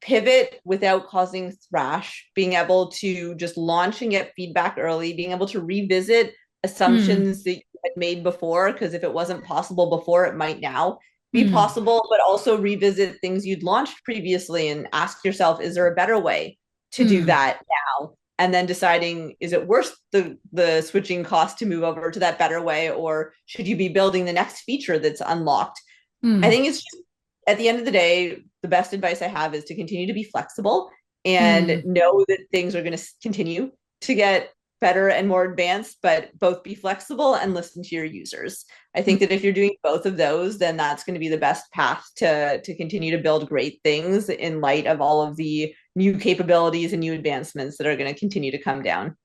pivot without causing thrash, being able to just launch and get feedback early, being able to revisit assumptions that you had made before, because if it wasn't possible before, it might now be possible, but also revisit things you'd launched previously and ask yourself, is there a better way to do that now? And then deciding, is it worth the switching cost to move over to that better way, or should you be building the next feature that's unlocked? I think it's just, at the end of the day, the best advice I have is to continue to be flexible and know that things are going to continue to get better and more advanced, but both be flexible and listen to your users. I think that if you're doing both of those, then that's going to be the best path to continue to build great things in light of all of the new capabilities and new advancements that are going to continue to come down.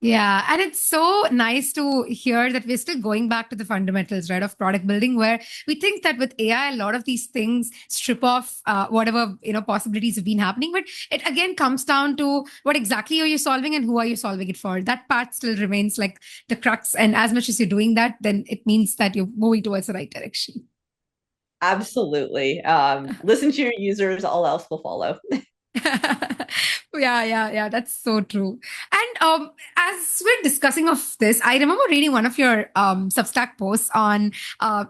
Yeah, and it's so nice to hear that we're still going back to the fundamentals, right, of product building, where we think that with AI, a lot of these things strip off whatever possibilities have been happening. But it again comes down to what exactly are you solving and who are you solving it for. That part still remains like the crux. And as much as you're doing that, then it means that you're moving towards the right direction. Absolutely. Listen to your users, all else will follow. Yeah. That's so true. And as we're discussing of this, I remember reading one of your Substack posts on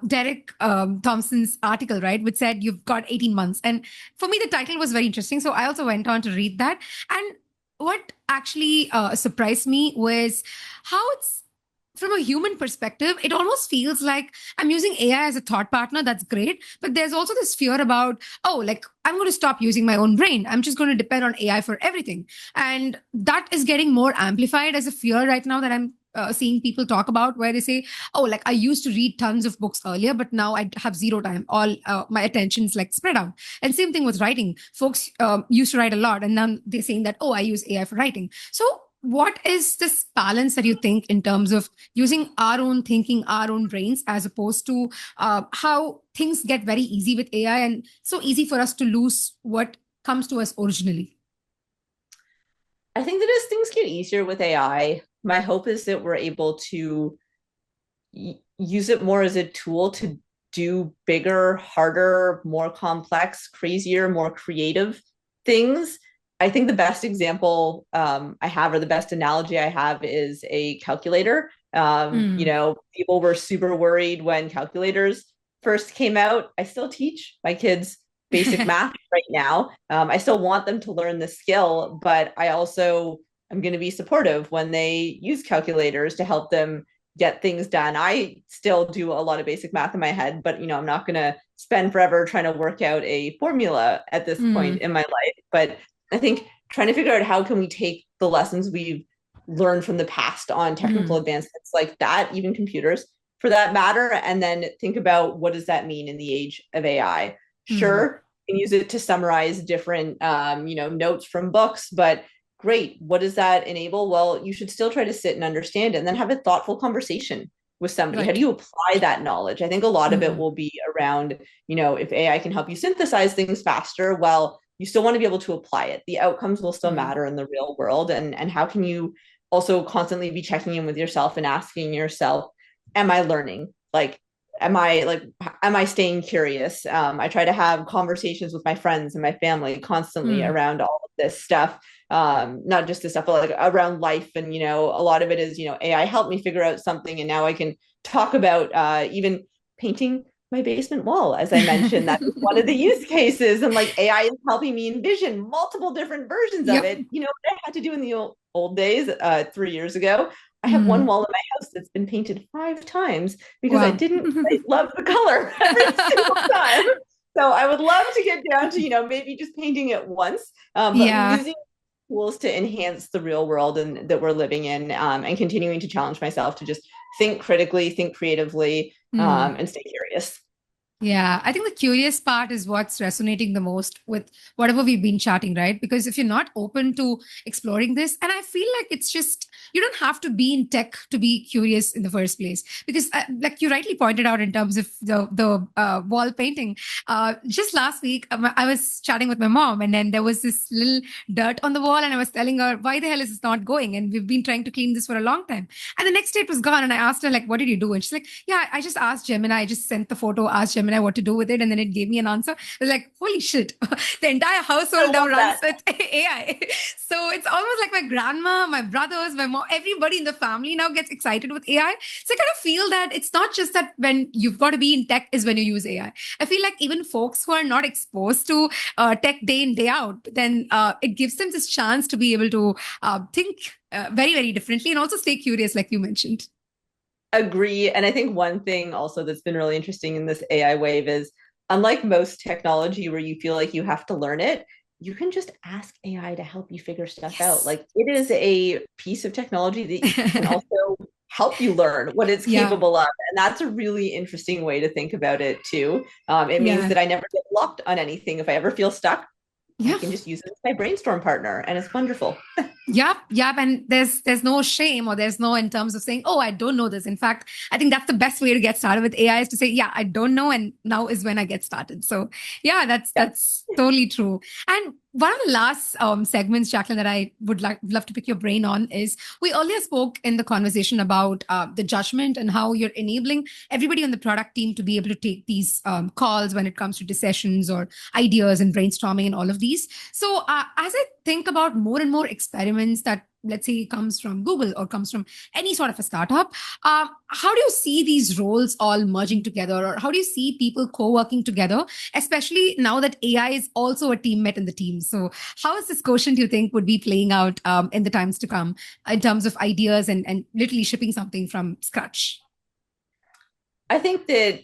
Derek Thompson's article, right, which said you've got 18 months. And for me, the title was very interesting. So I also went on to read that. And what actually surprised me was how it's from a human perspective, it almost feels like I'm using AI as a thought partner. That's great. But there's also this fear about, oh, like I'm going to stop using my own brain. I'm just going to depend on AI for everything. And that is getting more amplified as a fear right now that I'm seeing people talk about, where they say, oh, like I used to read tons of books earlier, but now I have zero time. All my attention's like spread out. And same thing with writing. Folks used to write a lot, and now they're saying that, oh, I use AI for writing. So what is this balance that you think in terms of using our own thinking, our own brains, as opposed to how things get very easy with AI and so easy for us to lose what comes to us originally? I think that as things get easier with AI, my hope is that we're able to use it more as a tool to do bigger, harder, more complex, crazier, more creative things. I think the best example I have, or the best analogy I have, is a calculator. People were super worried when calculators first came out. I still teach my kids basic math right now. I still want them to learn the skill, but I also am going to be supportive when they use calculators to help them get things done. I still do a lot of basic math in my head, but I'm not going to spend forever trying to work out a formula at this point in my life. But I think trying to figure out how can we take the lessons we've learned from the past on technical advancements like that, even computers for that matter, and then think about what does that mean in the age of AI. Sure, you can use it to summarize different notes from books, but great, what does that enable? Well, you should still try to sit and understand it and then have a thoughtful conversation with somebody. Right. How do you apply that knowledge? I think a lot of it will be around, if AI can help you synthesize things faster, well, you still want to be able to apply it. The outcomes will still matter in the real world. And how can you also constantly be checking in with yourself and asking yourself, am I learning? Am I staying curious? I try to have conversations with my friends and my family constantly around all of this stuff. Not just the stuff, but like around life. And, a lot of it is, AI helped me figure out something. And now I can talk about even painting my basement wall, as I mentioned. That's one of the use cases. And like AI is helping me envision multiple different versions of it. What I had to do in the old days, 3 years ago, I have one wall in my house that's been painted 5 times because I didn't quite love the color every single time. So I would love to get down to, maybe just painting it once, but using tools to enhance the real world and that we're living in, and continuing to challenge myself to just think critically, think creatively, and stay curious. Yeah, I think the curious part is what's resonating the most with whatever we've been chatting, right? Because if you're not open to exploring this, and I feel like it's just, you don't have to be in tech to be curious in the first place. Because like you rightly pointed out in terms of the wall painting, just last week, I was chatting with my mom and then there was this little dirt on the wall and I was telling her, why the hell is this not going? And we've been trying to clean this for a long time. And the next day it was gone. And I asked her, like, what did you do? And she's like, yeah, I just asked Gemini, I just sent the photo, asked Gemini what to do with it, and then it gave me an answer. I was like, holy shit, the entire household now runs with AI. So it's almost like my grandma, my brothers, my mom, everybody in the family now gets excited with AI. So I kind of feel that it's not just that when you've got to be in tech is when you use AI. I feel like even folks who are not exposed to tech day in, day out, then it gives them this chance to be able to think very, very differently and also stay curious, like you mentioned. Agree. And I think one thing also that's been really interesting in this AI wave is, unlike most technology where you feel like you have to learn it, you can just ask AI to help you figure stuff out. Yes. Like it is a piece of technology that can also help you learn what it's Yeah. capable of. And that's a really interesting way to think about it too. It means Yeah. that I never get blocked on anything. If I ever feel stuck, I Yeah. can just use it as my brainstorm partner, and it's wonderful. Yep. And there's no shame, or there's no in terms of saying, oh, I don't know this. In fact, I think that's the best way to get started with AI, is to say, yeah, I don't know, and now is when I get started. So yeah, Yeah. that's totally true. And one of the last segments, Jaclyn, that I would love to pick your brain on is, we earlier spoke in the conversation about the judgment and how you're enabling everybody on the product team to be able to take these calls when it comes to decisions or ideas and brainstorming and all of these. So as I think about more and more experiments that, let's say, comes from Google or comes from any sort of a startup, how do you see these roles all merging together, or how do you see people co-working together, especially now that AI is also a teammate in the team? So how is this quotient, you think, would be playing out in the times to come in terms of ideas and literally shipping something from scratch? I think that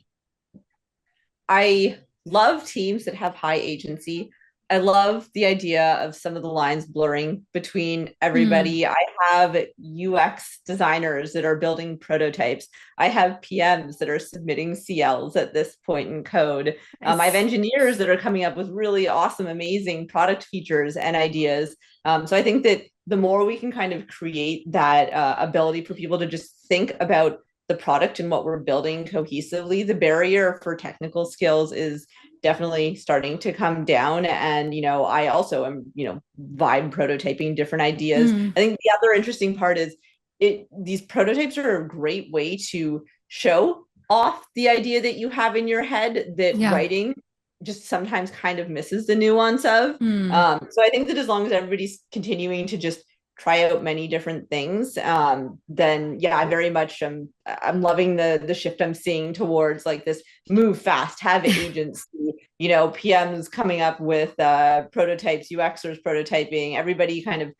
I love teams that have high agency. I love the idea of some of the lines blurring between Mm, everybody. I have UX designers that are building prototypes. I have PMs that are submitting CLs at this point in code. I have nice. engineers that are coming up with really awesome, amazing product features and ideas. So I think that the more we can kind of create that ability for people to just think about the product and what we're building cohesively, the barrier for technical skills is definitely starting to come down. And, I also am, vibe prototyping different ideas. Mm, I think the other interesting part is these prototypes are a great way to show off the idea that you have in your head that yeah. writing just sometimes kind of misses the nuance of. Mm, So I think that as long as everybody's continuing to just try out many different things, then yeah, I very much I'm loving the shift I'm seeing towards like this move fast, have agency, PMs coming up with prototypes, UXers prototyping, everybody kind of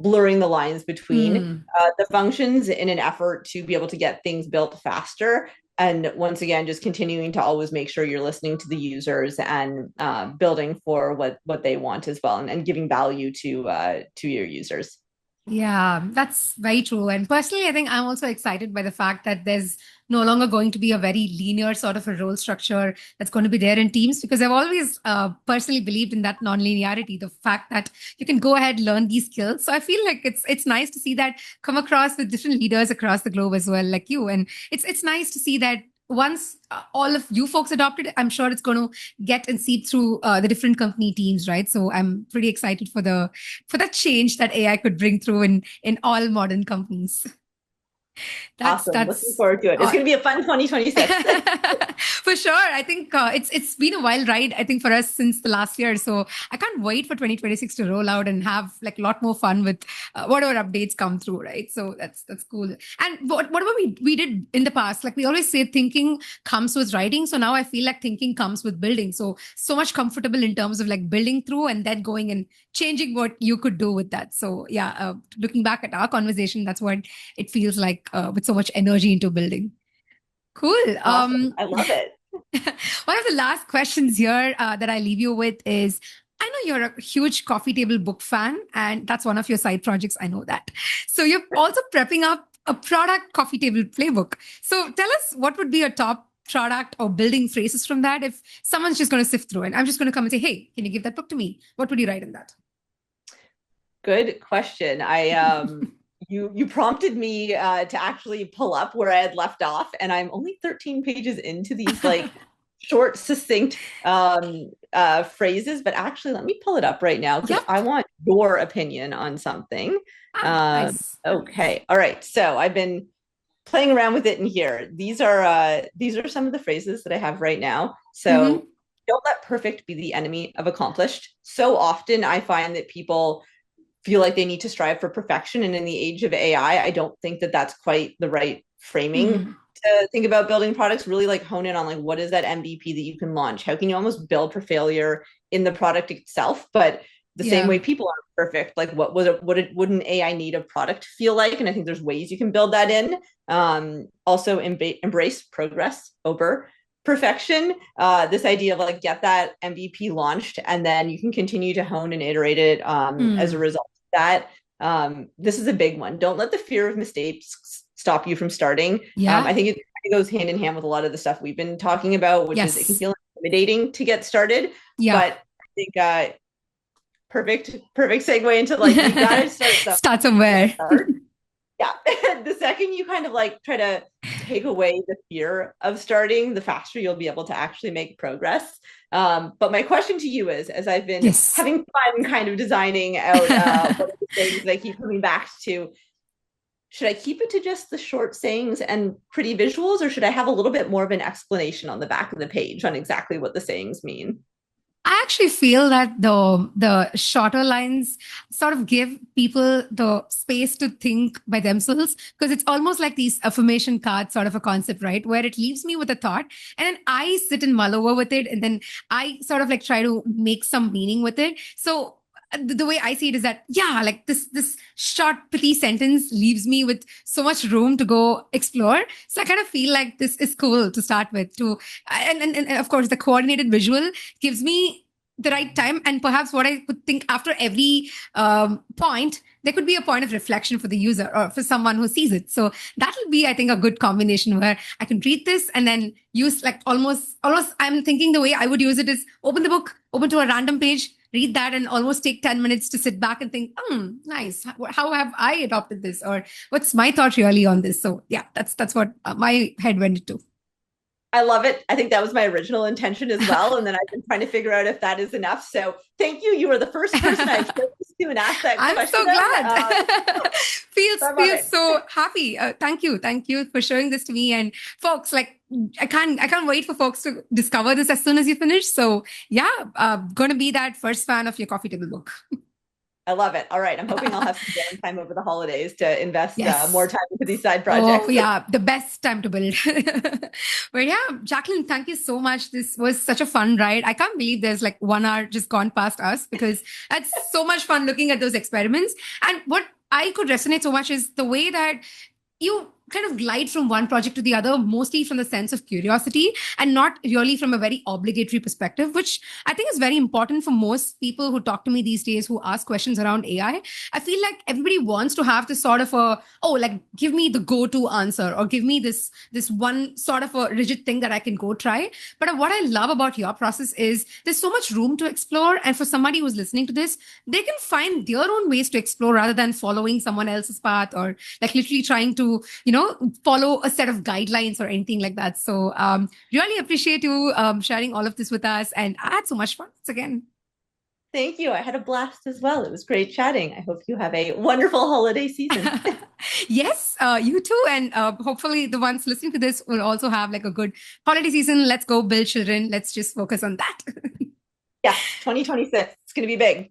blurring the lines between mm. the functions in an effort to be able to get things built faster. And once again, just continuing to always make sure you're listening to the users and building for what they want as well, and giving value to your users. Yeah, that's very true. And personally, I think I'm also excited by the fact that there's no longer going to be a very linear sort of a role structure that's going to be there in teams, because I've always personally believed in that non-linearity, the fact that you can go ahead, learn these skills. So I feel like it's nice to see that come across with different leaders across the globe as well, like you. And it's nice to see that once all of you folks adopted it, I'm sure it's going to get and seep through the different company teams, right? So I'm pretty excited for that change that AI could bring through in all modern companies. Awesome. Looking That's forward to it. It's going to be a fun 2026. for sure. I think it's been a wild ride, I think, for us since the last year. So I can't wait for 2026 to roll out and have like a lot more fun with whatever updates come through, right? So that's cool. And whatever we did in the past, like we always say, thinking comes with writing. So now I feel like thinking comes with building. So much comfortable in terms of like building through and then going and changing what you could do with that. So yeah, looking back at our conversation, that's what it feels like, with so much energy into building. Cool. Awesome. I love it. One of the last questions here that I leave you with is, I know you're a huge coffee table book fan, and that's one of your side projects. I know that. So you're also prepping up a product coffee table playbook. So tell us, what would be your top product or building phrases from that if someone's just going to sift through it? I'm just going to come and say, hey, can you give that book to me? What would you write in that? Good question. You prompted me to actually pull up where I had left off, and I'm only 13 pages into these like short, succinct phrases. But actually, let me pull it up right now because Yep. I want your opinion on something. Ah, Um, nice. okay, all right. So I've been playing around with it in here. These are some of the phrases that I have right now. Mm-hmm. So don't let perfect be the enemy of accomplished. So often I find that people feel like they need to strive for perfection. And in the age of AI, I don't think that that's quite the right framing Mm, to think about building products. Really like hone in on like, what is that MVP that you can launch? How can you almost build for failure in the product itself? But the same yeah. way people aren't perfect, like would an AI need a product feel like? And I think there's ways you can build that in. Also embrace progress over perfection, this idea of like get that MVP launched and then you can continue to hone and iterate it as a result of that. This is a big one. Don't let the fear of mistakes stop you from starting. Yeah. I think it goes hand in hand with a lot of the stuff we've been talking about, which is it can feel intimidating to get started. Yeah. But I think perfect segue into like you gotta start somewhere. Yeah. The second you kind of like try to take away the fear of starting, the faster you'll be able to actually make progress. But my question to you is, as I've been having fun kind of designing out one of the things that I keep coming back to, should I keep it to just the short sayings and pretty visuals, or should I have a little bit more of an explanation on the back of the page on exactly what the sayings mean? I actually feel that the shorter lines sort of give people the space to think by themselves, because it's almost like these affirmation cards sort of a concept, right? Where it leaves me with a thought and then I sit and mull over with it and then I sort of like try to make some meaning with it. So the way I see it is that, yeah, like this short, pithy sentence leaves me with so much room to go explore. So I kind of feel like this is cool to start with. And of course, the coordinated visual gives me the right time. And perhaps what I would think after every point, there could be a point of reflection for the user or for someone who sees it. So that'll be, I think, a good combination where I can read this and then use like almost I'm thinking the way I would use it is open the book, open to a random page, read that and almost take 10 minutes to sit back and think, nice. How have I adopted this? Or what's my thought really on this? So yeah, that's what my head went into. I love it. I think that was my original intention as well. And then I've been trying to figure out if that is enough. So thank you. You were the first person I've spoken to and asked that question. I'm so glad. Feels so happy. Thank you. Thank you for showing this to me. And folks, like, I can't wait for folks to discover this as soon as you finish. So yeah, going to be that first fan of your coffee table book. I love it. All right. I'm hoping I'll have some downtime over the holidays to invest more time into these side projects. Oh, yeah. The best time to build. But yeah, Jaclyn, thank you so much. This was such a fun ride. I can't believe there's like 1 hour just gone past us, because it's so much fun looking at those experiments. And what I could resonate so much is the way that you kind of glide from one project to the other, mostly from the sense of curiosity and not really from a very obligatory perspective, which I think is very important for most people who talk to me these days, who ask questions around AI. I feel like everybody wants to have this sort of give me the go-to answer, or give me this one sort of a rigid thing that I can go try. But what I love about your process is there's so much room to explore. And for somebody who's listening to this, they can find their own ways to explore rather than following someone else's path, or like literally trying to, follow a set of guidelines or anything like that. So really appreciate you sharing all of this with us. And I had so much fun once again. Thank you. I had a blast as well. It was great chatting. I hope you have a wonderful holiday season. Yes, you too. And hopefully the ones listening to this will also have like a good holiday season. Let's go build children. Let's just focus on that. Yeah, 2026. It's going to be big.